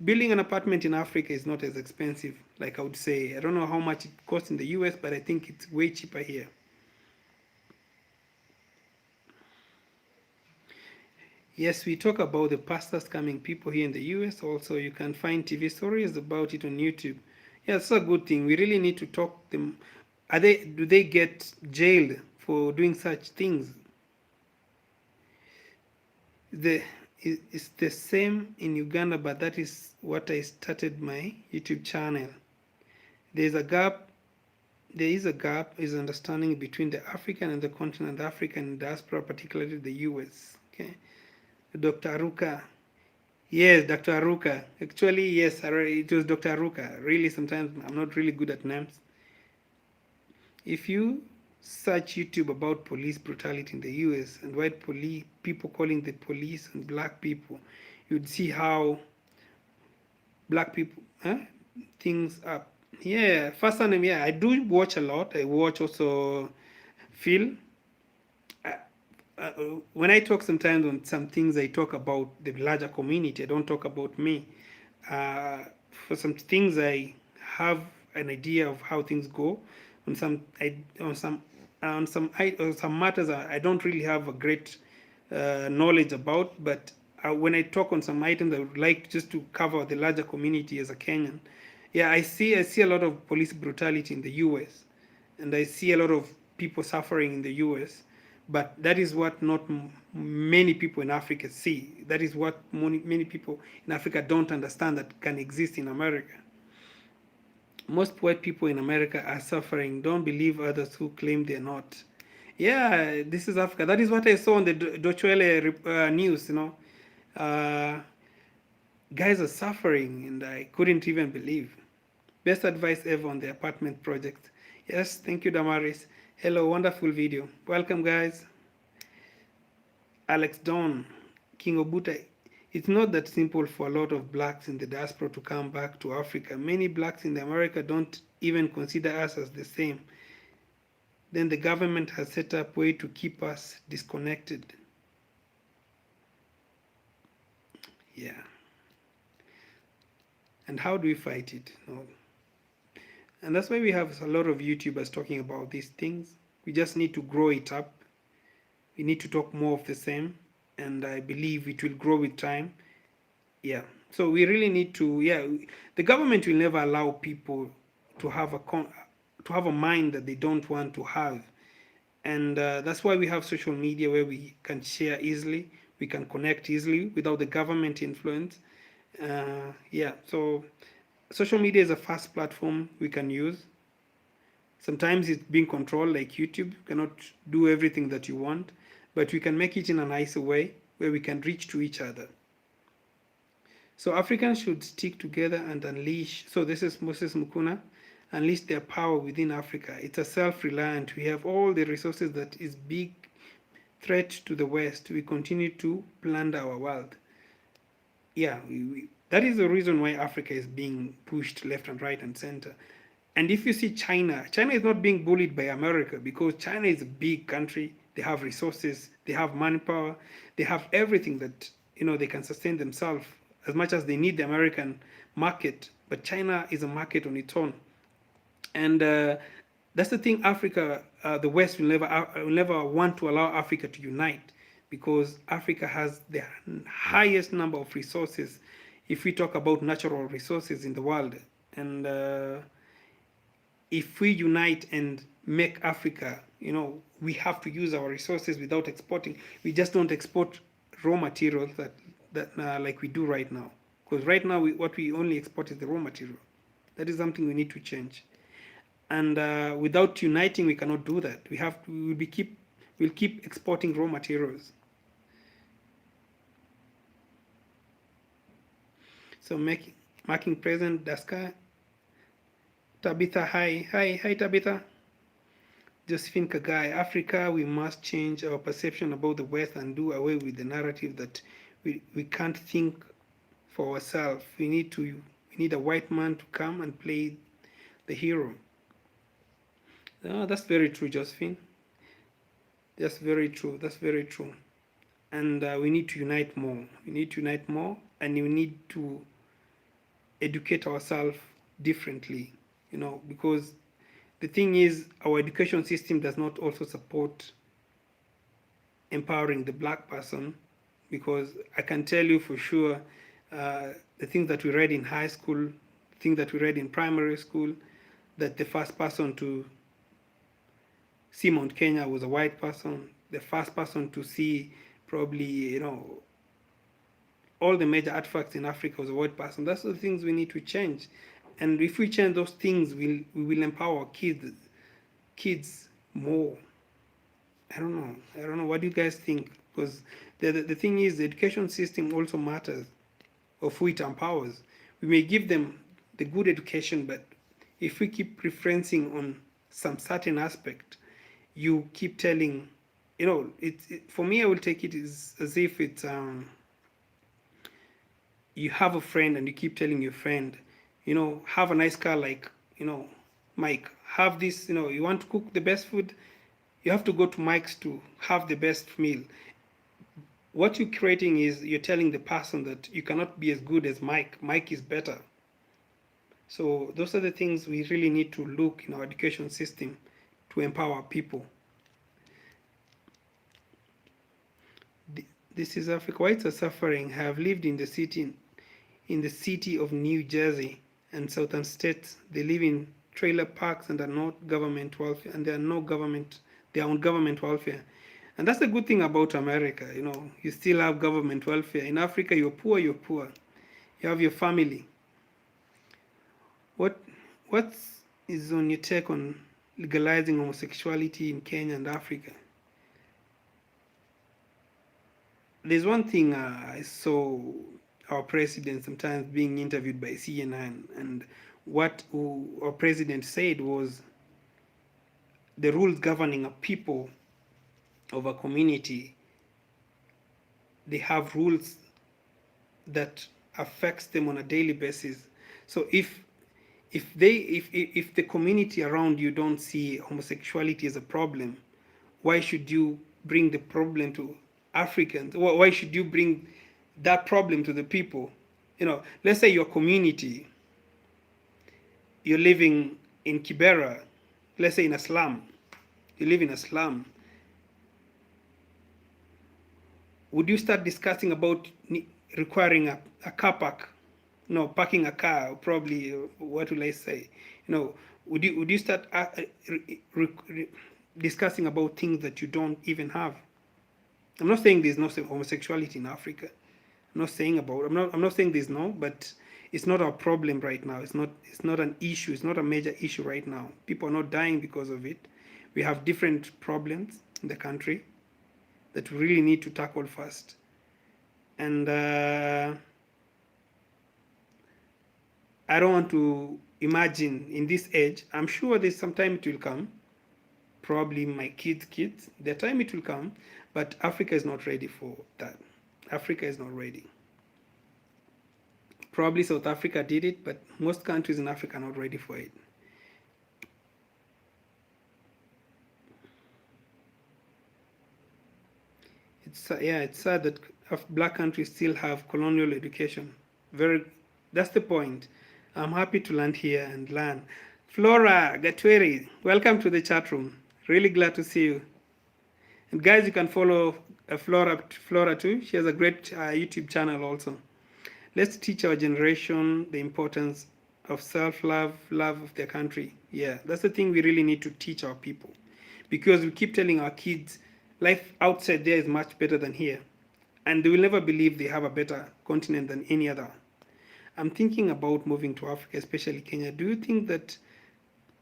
building an apartment in Africa is not as expensive, like I would say. I don't know how much it costs in the US, but I think it's way cheaper here. Yes, we talk about the pastors coming people here in the US. Also, you can find TV stories about it on YouTube. Yeah, it's a good thing. We really need to talk them. Do they get jailed for doing such things? It's the same in Uganda, but that is what I started my YouTube channel. There is a gap is understanding between the African and the continent, the African diaspora, particularly the US. Okay. Dr. Aruka. Yes, Dr. Aruka. Actually, yes, it was Dr. Aruka. Really, sometimes I'm not really good at names. If you search YouTube about police brutality in the US and white people calling the police and black people, you'd see how black people things up. Yeah, first time, yeah, I do watch a lot. I watch also Phil. When I talk sometimes on some things, I talk about the larger community. I don't talk about me. For some things, I have an idea of how things go. On some matters, I don't really have a great knowledge about. But when I talk on some items, I would like just to cover the larger community as a Kenyan. Yeah, I see a lot of police brutality in the U.S. and I see a lot of people suffering in the U.S. But that is what not many people in Africa see. That is what many people in Africa don't understand that can exist in America. Most white people in America are suffering. Don't believe others who claim they're not. Yeah, this is Africa. That is what I saw on the Dochwele news, guys are suffering, and I couldn't even believe. Best advice ever on the apartment project. Yes, thank you, Damaris. Hello, wonderful video. Welcome, guys. Alex Don, King Obuta, it's not that simple for a lot of blacks in the diaspora to come back to Africa. Many blacks in America don't even consider us as the same. Then the government has set up way to keep us disconnected. Yeah. And how do we fight it? No. And that's why we have a lot of YouTubers talking about these things. We just need to grow it up. We need to talk more of the same. And I believe it will grow with time. Yeah. So we really need to, yeah, the government will never allow people to have to have a mind that they don't want to have. And that's why we have social media where we can share easily, we can connect easily without the government influence. Yeah, so social media is a fast platform we can use. Sometimes it's being controlled like YouTube. You cannot do everything that you want, but we can make it in a nicer way where we can reach to each other. So Africans should stick together and unleash. So this is Moses Mukuna. Unleash their power within Africa. It's a self-reliant. We have all the resources that is big threat to the West. We continue to plunder our world. Yeah, that is the reason why Africa is being pushed left and right and center. And if you see China, China is not being bullied by America because China is a big country. They have resources, they have manpower, they have everything that they can sustain themselves as much as they need the American market. But China is a market on its own, and that's the thing. Africa, the West will never want to allow Africa to unite because Africa has the highest number of resources. If we talk about natural resources in the world, and if we unite and make Africa, we have to use our resources without exporting. We just don't export raw materials that like we do right now. Because right now, what we only export is the raw material. That is something we need to change. And without uniting, we cannot do that. We'll keep exporting raw materials. So marking present, Daska. Tabitha, hi Tabitha. Josephine Kagai, Africa, we must change our perception about the West and do away with the narrative that we can't think for ourselves. We need a white man to come and play the hero. Oh, that's very true, Josephine. That's very true. That's very true. And we need to unite more. We need to unite more, and we need to educate ourselves differently, because the thing is, our education system does not also support empowering the black person, because I can tell you for sure, the things that we read in high school, things that we read in primary school, that the first person to see Mount Kenya was a white person. The first person to see probably, all the major artifacts in Africa was a white person. That's the things we need to change. And if we change those things, we will empower kids more. I don't know. What do you guys think? Because the thing is, the education system also matters of who it empowers. We may give them the good education, but if we keep referencing on some certain aspect, you keep telling, for me, I will take it as if it's you have a friend and you keep telling your friend, have a nice car like, Mike, have this, you want to cook the best food, you have to go to Mike's to have the best meal. What you're creating is you're telling the person that you cannot be as good as Mike. Mike is better. So those are the things we really need to look in our education system to empower people. This is Africa. Whites are suffering. I have lived in the city of New Jersey and southern states. They live in trailer parks and are not government welfare, and they are on government welfare. And that's the good thing about America, you still have government welfare. In Africa, you're poor. You have your family. What is on your take on legalizing homosexuality in Kenya and Africa? There's one thing I saw our president sometimes being interviewed by CNN, and what our president said was the rules governing a people of a community they have rules that affects them on a daily basis. So if the community around you don't see homosexuality as a problem, why should you bring the problem to Africans? Why should you bring that problem to the people? Let's say your community, you're living in Kibera, let's say in a slum, you live in a slum. Would you start discussing about requiring a car park? No, parking a car, or probably, what will I say? Would you start discussing about things that you don't even have? I'm not saying there's no homosexuality in Africa. I'm not saying there's no, but it's not our problem right now. It's not an issue. It's not a major issue right now. People are not dying because of it. We have different problems in the country that we really need to tackle first. And I don't want to imagine in this age. I'm sure there's some time it will come. Probably my kids, the time it will come, but Africa is not ready for that. Africa is not ready. Probably South Africa did it, but most countries in Africa are not ready for it. It's sad that black countries still have colonial education. That's the point. I'm happy to land here and learn. Flora Gatweri, welcome to the chat room. Really glad to see you. And guys, you can follow Flora too. She has a great YouTube channel also. Let's teach our generation the importance of self-love, love of their country. Yeah, that's the thing we really need to teach our people. Because we keep telling our kids, life outside there is much better than here. And they will never believe they have a better continent than any other. I'm thinking about moving to Africa, especially Kenya. Do you think that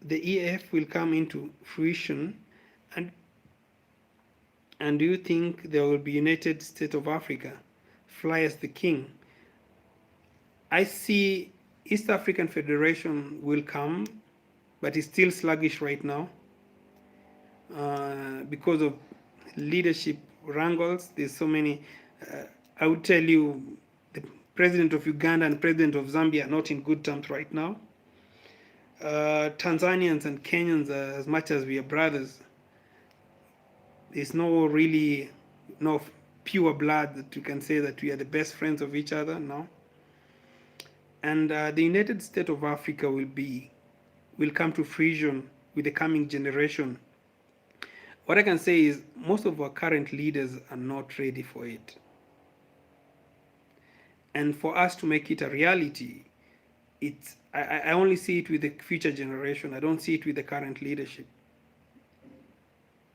the EAF will come into fruition? And do you think there will be United States of Africa, fly as the king? I see East African Federation will come, but it's still sluggish right now because of leadership wrangles. There's so many. I would tell you, the president of Uganda and president of Zambia are not in good terms right now. Tanzanians and Kenyans, as much as we are brothers, there's no pure blood that you can say that we are the best friends of each other now. And the United States of Africa will come to fruition with the coming generation. What I can say is most of our current leaders are not ready for it. And for us to make it a reality, I only see it with the future generation. I don't see it with the current leadership.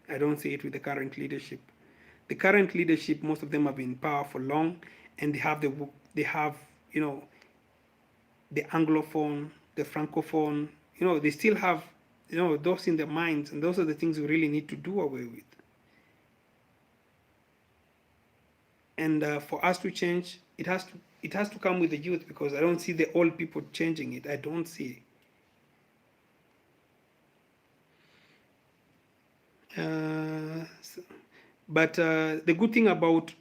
The current leadership, most of them have been in power for long, and they have the Anglophone, the Francophone. They still have those in their minds, and those are the things we really need to do away with. And for us to change, it has to come with the youth, because I don't see the old people changing it. I don't see. But the good thing about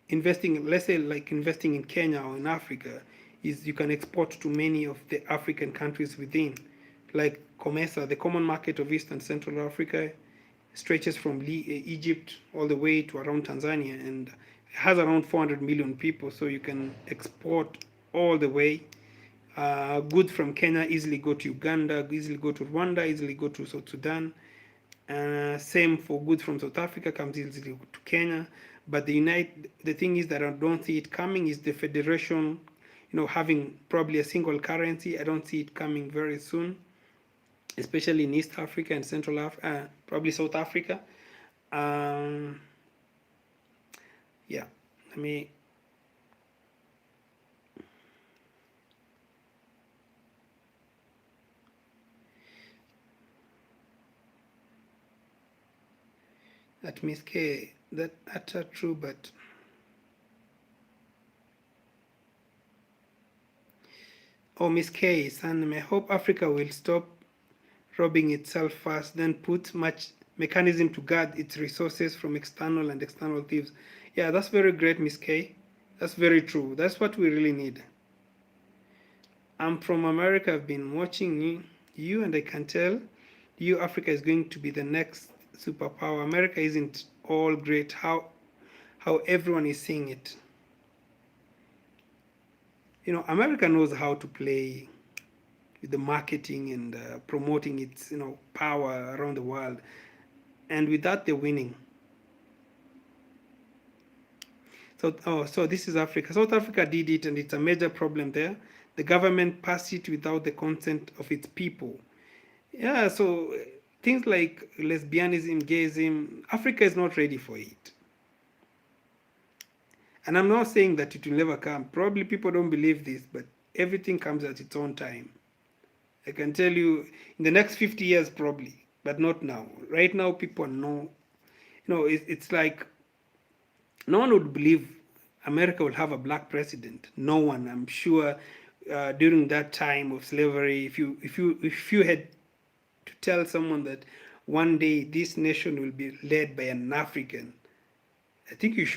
investing, let's say like investing in Kenya or in Africa, is you can export to many of the African countries within. Like COMESA, the Common Market of East and Central Africa, stretches from Egypt all the way to around Tanzania, and it has around 400 million people, so you can export all the way. Goods from Kenya easily go to Uganda, easily go to Rwanda, easily go to South Sudan. Same for goods from South Africa, comes easily to Kenya. But the thing is that I don't see it coming is the federation, having probably a single currency. I don't see it coming very soon, especially in East Africa and Central Africa, probably South Africa. Yeah, that Miss K, that's true, but Miss K, son, I hope Africa will stop robbing itself first, then put much mechanism to guard its resources from external and external thieves. Yeah, that's very great, Miss K. That's very true. That's what we really need. I'm from America. I've been watching you, and I can tell you Africa is going to be the next superpower. America isn't all great. How everyone is seeing it. You know, America knows how to play with the marketing and promoting its power around the world, and with that they're winning. So this is Africa. South Africa did it, and it's a major problem there. The government passed it without the consent of its people. Yeah, so things like lesbianism, gayism, Africa is not ready for it. And I'm not saying that it will never come. Probably people don't believe this, but everything comes at its own time. I can tell you in the next 50 years, probably, but not now. Right now, people know. It's like no one would believe America will have a black president. No one, I'm sure. During that time of slavery, if you had to tell someone that one day this nation will be led by an African, I think you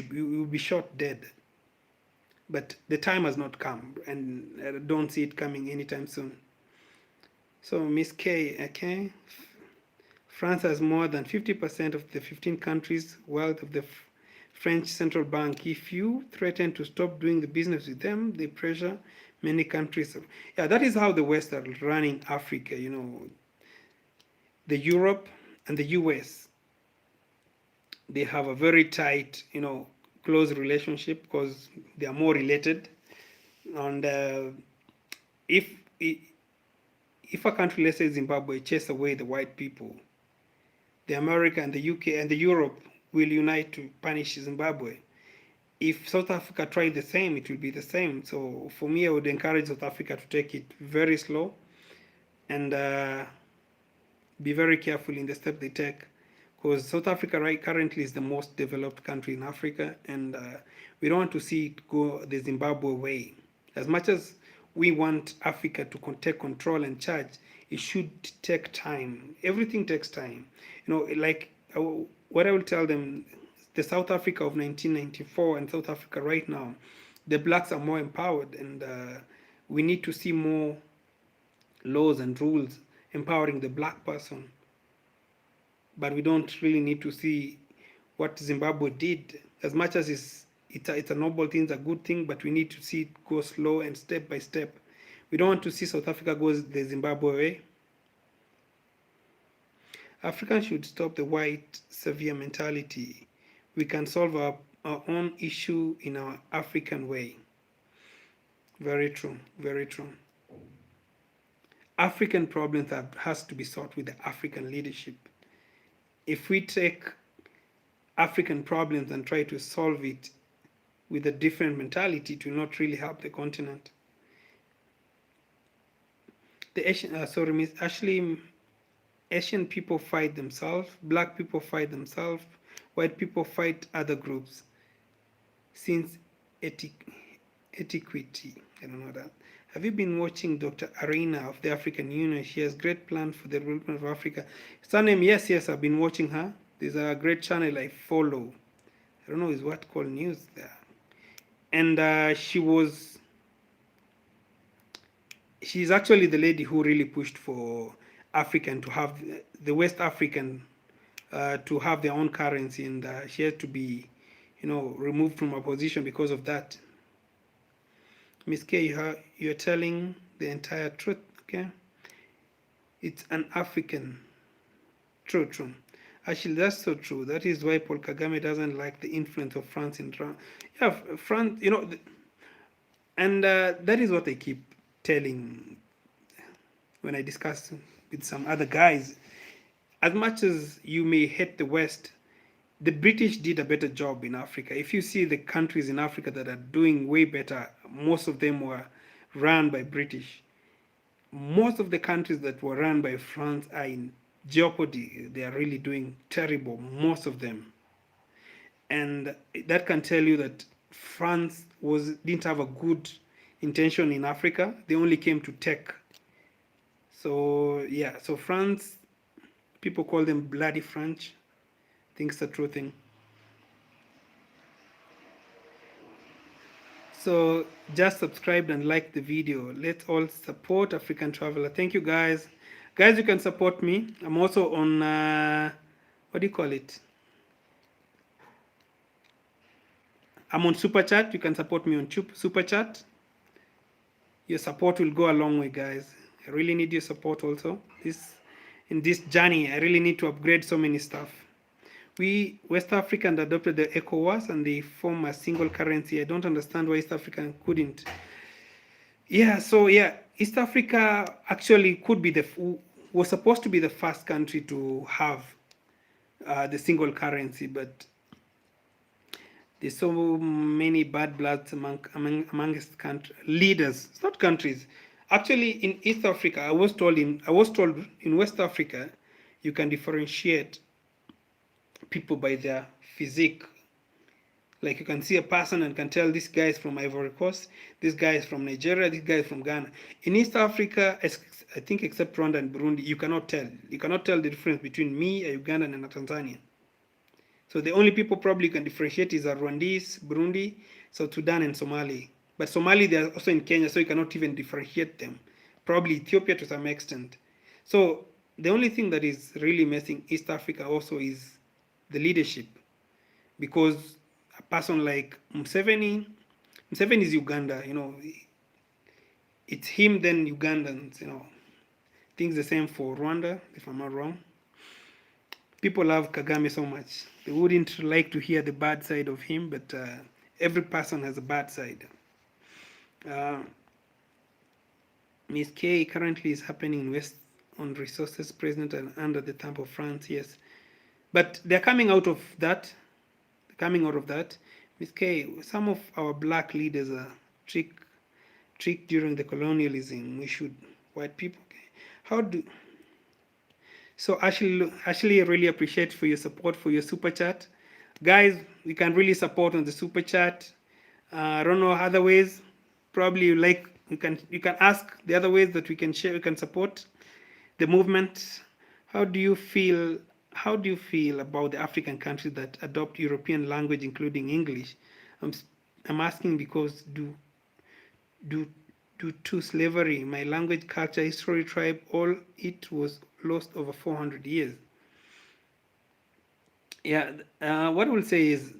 will be shot dead. But the time has not come, and I don't see it coming anytime soon. So Miss K, okay, France has more than 50% of the 15 countries' wealth of the French central bank. If you threaten to stop doing the business with them, they pressure many countries. Yeah, that is how the West are running Africa. The Europe and the US, they have a very tight, close relationship because they are more related. And if if a country, let's say Zimbabwe, chase away the white people, the America and the UK and the Europe will unite to punish Zimbabwe. If South Africa try the same, it will be the same. So for me, I would encourage South Africa to take it very slow and be very careful in the step they take, because South Africa right currently is the most developed country in Africa, and we don't want to see it go the Zimbabwe way. As much as we want Africa to take control and charge, it should take time. Everything takes time. Like what I will tell them, the South Africa of 1994 and South Africa right now, the blacks are more empowered, and we need to see more laws and rules empowering the black person. But we don't really need to see what Zimbabwe did. As much as it's a noble thing, it's a good thing, but we need to see it go slow and step by step. We don't want to see South Africa go the Zimbabwe way. Africans should stop the white savior mentality. We can solve our own issue in our African way. Very true, very true. African problems has to be solved with the African leadership. If we take African problems and try to solve it with a different mentality, it will not really help the continent. The Asian, sorry, Miss Ashley, Asian people fight themselves, black people fight themselves, white people fight other groups. Since etiquette, I don't know that. Have you been watching Dr. Arena of the African Union? She has great plans for the development of Africa. Her name, yes, I've been watching her. There's a great channel I follow. I don't know, is what called news there. And she's actually the lady who really pushed for African to have the West African to have their own currency, and she had to be, removed from her position because of that. Miss K, you're telling the entire truth, okay? It's an African. True. Actually, that's so true. That is why Paul Kagame doesn't like the influence of France in France. Yeah, France, and that is what I keep telling when I discuss with some other guys. As much as you may hate the West, the British did a better job in Africa. If you see the countries in Africa that are doing way better, most of them were run by British. Most of the countries that were run by France are in jeopardy. They are really doing terrible, most of them. And that can tell you that France didn't have a good intention in Africa. They only came to take. So yeah, so France People call them bloody French. I think it's a true thing. So just subscribe and like the video. Let's all support African Traveler. Thank you, guys. Guys, you can support me. I'm also on, what do you call it? I'm on Super Chat. You can support me on Super Chat. Your support will go a long way, guys. I really need your support also. In this journey, I really need to upgrade so many stuff. We West Africans adopted the ECOWAS and they form a single currency. I don't understand why East Africa couldn't. Yeah, so yeah, East Africa actually could be was supposed to be the first country to have the single currency, but there's so many bad bloods amongst leaders. It's not countries. Actually, in East Africa, I was told in West Africa, you can differentiate people by their physique. Like you can see a person and can tell this guy is from Ivory Coast, this guy is from Nigeria, this guy is from Ghana. In East Africa, I think except Rwanda and Burundi, you cannot tell. You cannot tell the difference between me, a Ugandan, and a Tanzanian. So the only people probably can differentiate is Rwandese, Burundi, South Sudan, and Somali. But Somali, they are also in Kenya, so you cannot even differentiate them. Probably Ethiopia to some extent. So the only thing that is really messing East Africa also is the leadership. Because a person like Museveni is Uganda, it's him, then Ugandans, Things the same for Rwanda, if I'm not wrong. People love Kagame so much. They wouldn't like to hear the bad side of him, but every person has a bad side. Miss K currently is happening in West on resources president and under the thumb of France, yes. But they're coming out of that. Miss K, some of our black leaders are tricked during the colonialism. We should, white people, okay. How do So Ashley, I really appreciate for your support, for your super chat. Guys, you can really support on the super chat. I don't know other ways. Probably you can ask the other ways that we can share, we can support the movement. How do you feel about the African countries that adopt European language, including English? I'm asking because due to slavery, my language, culture, history, tribe, all it was lost over 400 years. Yeah, what I will say is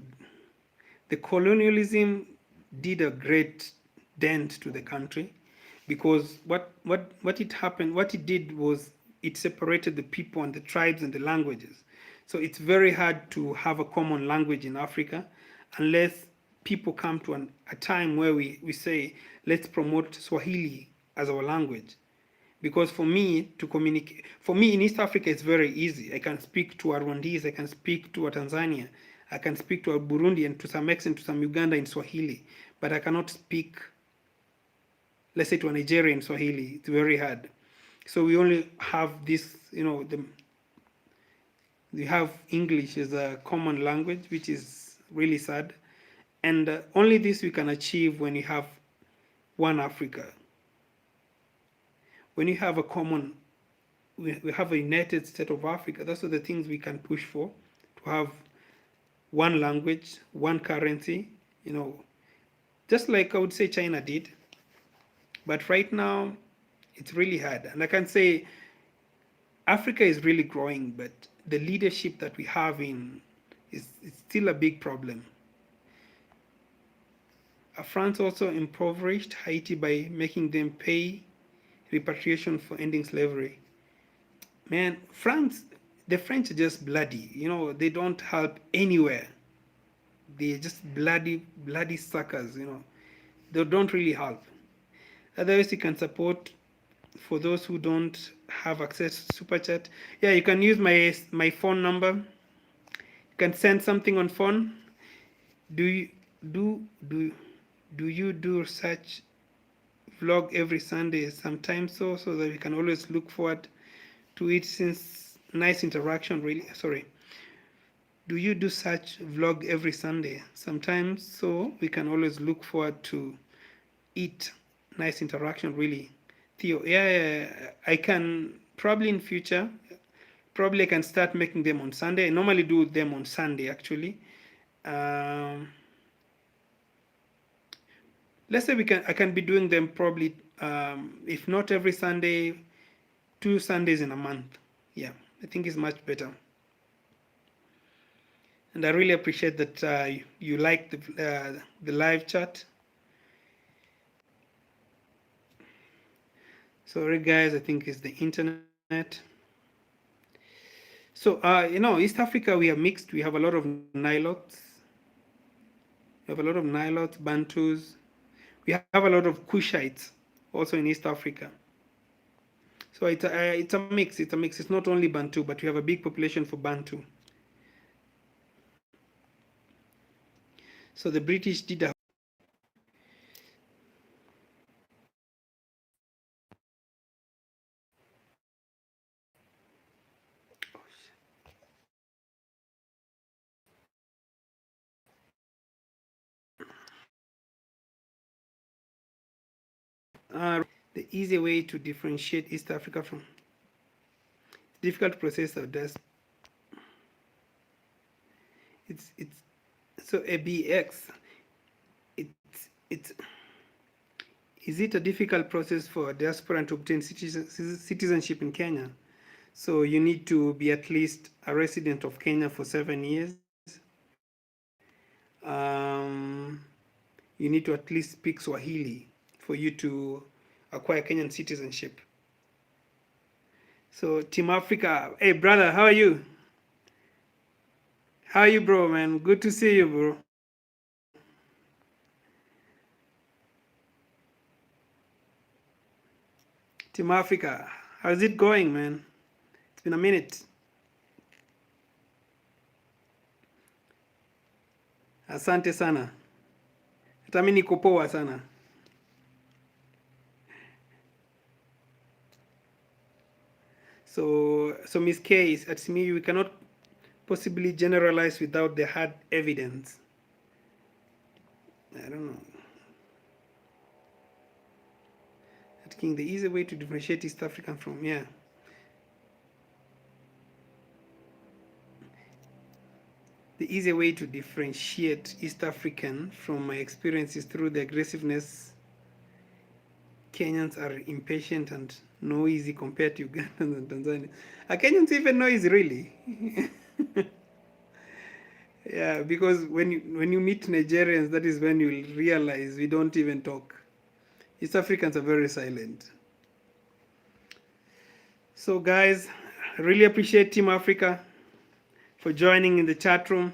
the colonialism did a great dent to the country, because what it did was it separated the people and the tribes and the languages. So it's very hard to have a common language in Africa unless people come to a time where we say, let's promote Swahili as our language. Because for me to communicate, in East Africa, it's very easy. I can speak to a Rwandese, I can speak to a Tanzania, I can speak to a Burundi, and to some extent to some Uganda in Swahili, but I cannot speak, let's say, to a Nigerian Swahili. It's very hard. So we only have this, we have English as a common language, which is really sad. And only this we can achieve when you have one Africa. When you have a common, we have a united state of Africa, those are the things we can push for, to have one language, one currency, just like I would say China did. But right now, it's really hard. And I can say Africa is really growing, but the leadership that we have is still a big problem. France also impoverished Haiti by making them pay repatriation for ending slavery. Man, the French are just bloody. They don't help anywhere. They're just bloody suckers. They don't really help. Otherwise, you can support. For those who don't have access to super chat, yeah, you can use my phone number. You can send something on phone. Do you do such vlog every Sunday? Sometimes so that we can always look forward to it, since nice interaction, really. Sorry. Do you do such vlog every Sunday? Sometimes so we can always look forward to it. Nice interaction, really. Theo, yeah, I can probably in future, Probably I can start making them on Sunday. I normally do them on Sunday actually. Um, let's say I can be doing them probably, if not every Sunday, 2 Sundays in a month. Yeah, I think it's much better. And I really appreciate that you like the live chat. Sorry guys, I think it's the internet. So East Africa, we are mixed. We have a lot of Nilots. We have a lot of Nilots, Bantus. We have a lot of Kushites also in East Africa. So it's a mix. It's a mix. It's not only Bantu, but we have a big population for Bantu. So the British did a the easy way to differentiate East Africa from difficult process of this. It's so ABX. It's is it a difficult process for a diaspora to obtain citizenship in Kenya? So you need to be at least a resident of Kenya for 7 years. Um, you need to at least speak Swahili for you to acquire Kenyan citizenship. So Team Africa, hey brother, how are you? How are you, bro, man? Good to see you, bro. Team Africa, how's it going, man? It's been a minute. Asante sana. Hata mimi niko poa sana. So Miss K, at me, we cannot possibly generalize without the hard evidence. I don't know. I think the easy way to differentiate East African from, yeah. The easy way to differentiate East African from my experience is through the aggressiveness. Kenyans are impatient and noisy compared to Ugandans and Tanzania. Are Kenyans even noisy, really? Yeah, because when you meet Nigerians, that is when you realize we don't even talk. East Africans are very silent. So, guys, I really appreciate Team Africa for joining in the chat room.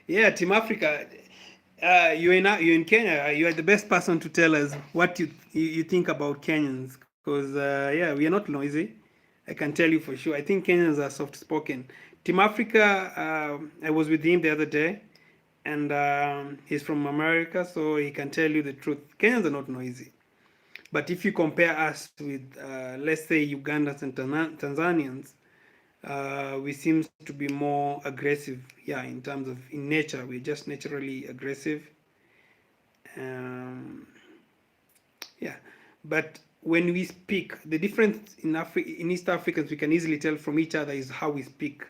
Yeah, Team Africa, you're in Kenya. You are the best person to tell us what you think about Kenyans, because yeah, we are not noisy. I can tell you for sure. I think Kenyans are soft spoken. Team Africa, I was with him the other day, and he's from America, so he can tell you the truth. Kenyans are not noisy. But if you compare us with, let's say, Ugandans and Tanzanians, we seem to be more aggressive. Yeah, in terms of in nature, we're just naturally aggressive. Um, yeah, but when we speak, the difference in East Africans, we can easily tell from each other is how we speak.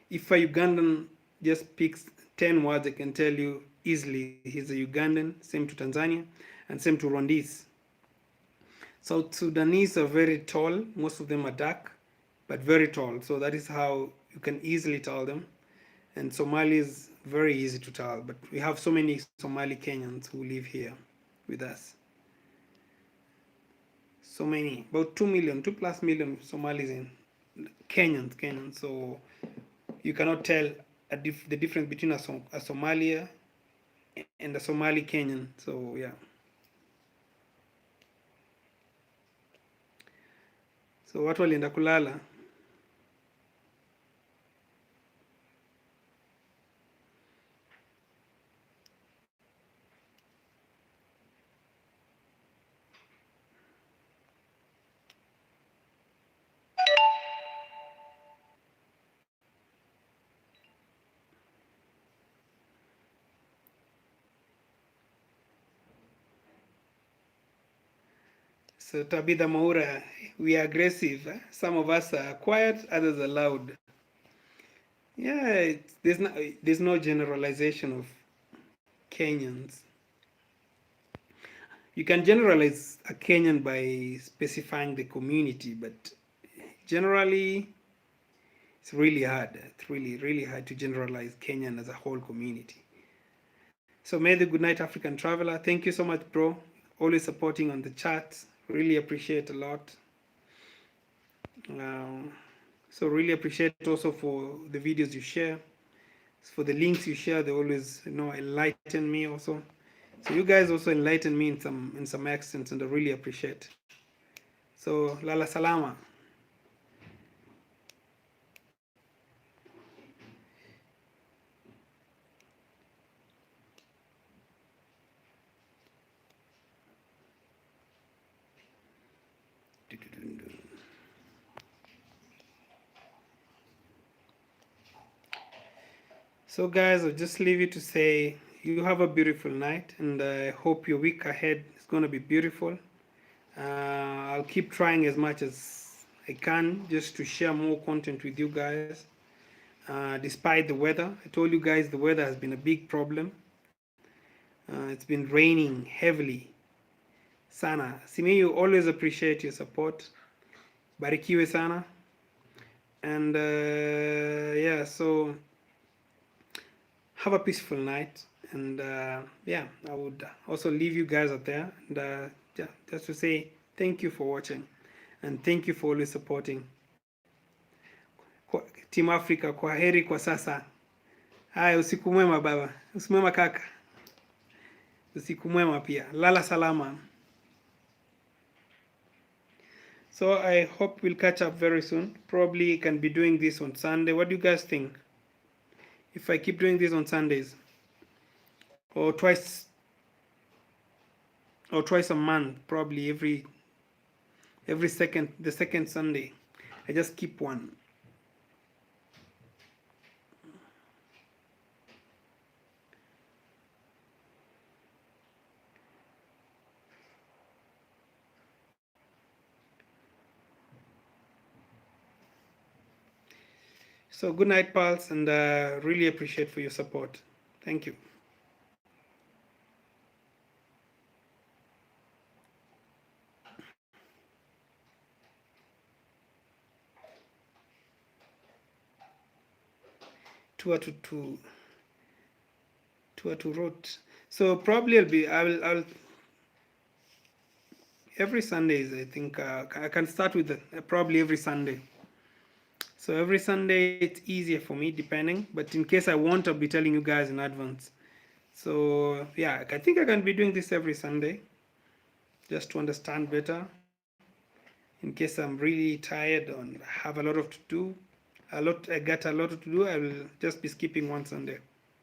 If a Ugandan just speaks 10 words, I can tell you easily he's a Ugandan. Same to Tanzania, and same to Rwandese. South Sudanese are very tall. Most of them are dark, but very tall. So that is how you can easily tell them. And Somali is very easy to tell. But we have so many Somali Kenyans who live here with us. So many, about 2 million, 2+ million Somalis in Kenyans. So you cannot tell the difference between a Somalia and a Somali Kenyan. So yeah. So watu walienda kulala. So Tabitha Maura, we are aggressive. Some of us are quiet, others are loud. Yeah, there's no generalization of Kenyans. You can generalize a Kenyan by specifying the community, but generally it's really hard. It's really hard to generalize Kenyan as a whole community. So may the good night, African traveler. Thank you so much, bro. Always supporting on the chat. Really appreciate a lot. So really appreciate also for the videos you share, for the links you share. They always enlighten me also. So you guys also enlighten me in some accents, and I really appreciate. So lala salama. So guys, I'll just leave you to say you have a beautiful night, and I hope your week ahead is going to be beautiful. I'll keep trying as much as I can just to share more content with you guys. Despite the weather, I told you guys the weather has been a big problem. It's been raining heavily. Sana. Simiyu, always appreciate your support. Barikiwe sana. And yeah, so have a peaceful night. And yeah, I would also leave you guys out there. And yeah, just to say thank you for watching. And thank you for always supporting. Team Africa, kwa heri kwa sasa. Haya, usiku mwema baba. Usiku mwema kaka. Usiku mwema pia. Lala salama. So I hope we'll catch up very soon. Probably can be doing this on Sunday. What do you guys think? If I keep doing this on Sundays, or twice a month, probably every second Sunday, I just keep one. So good night, pals, and really appreciate for your support. Thank you. Two wrote. So probably I'll every Sundays. I think I can start with probably every Sunday. So every Sunday it's easier for me depending, but in case I want, I'll be telling you guys in advance. So yeah, I think I can be doing this every Sunday just to understand better. In case I'm really tired and have a lot of to do, I got a lot to do, I will just be skipping one Sunday.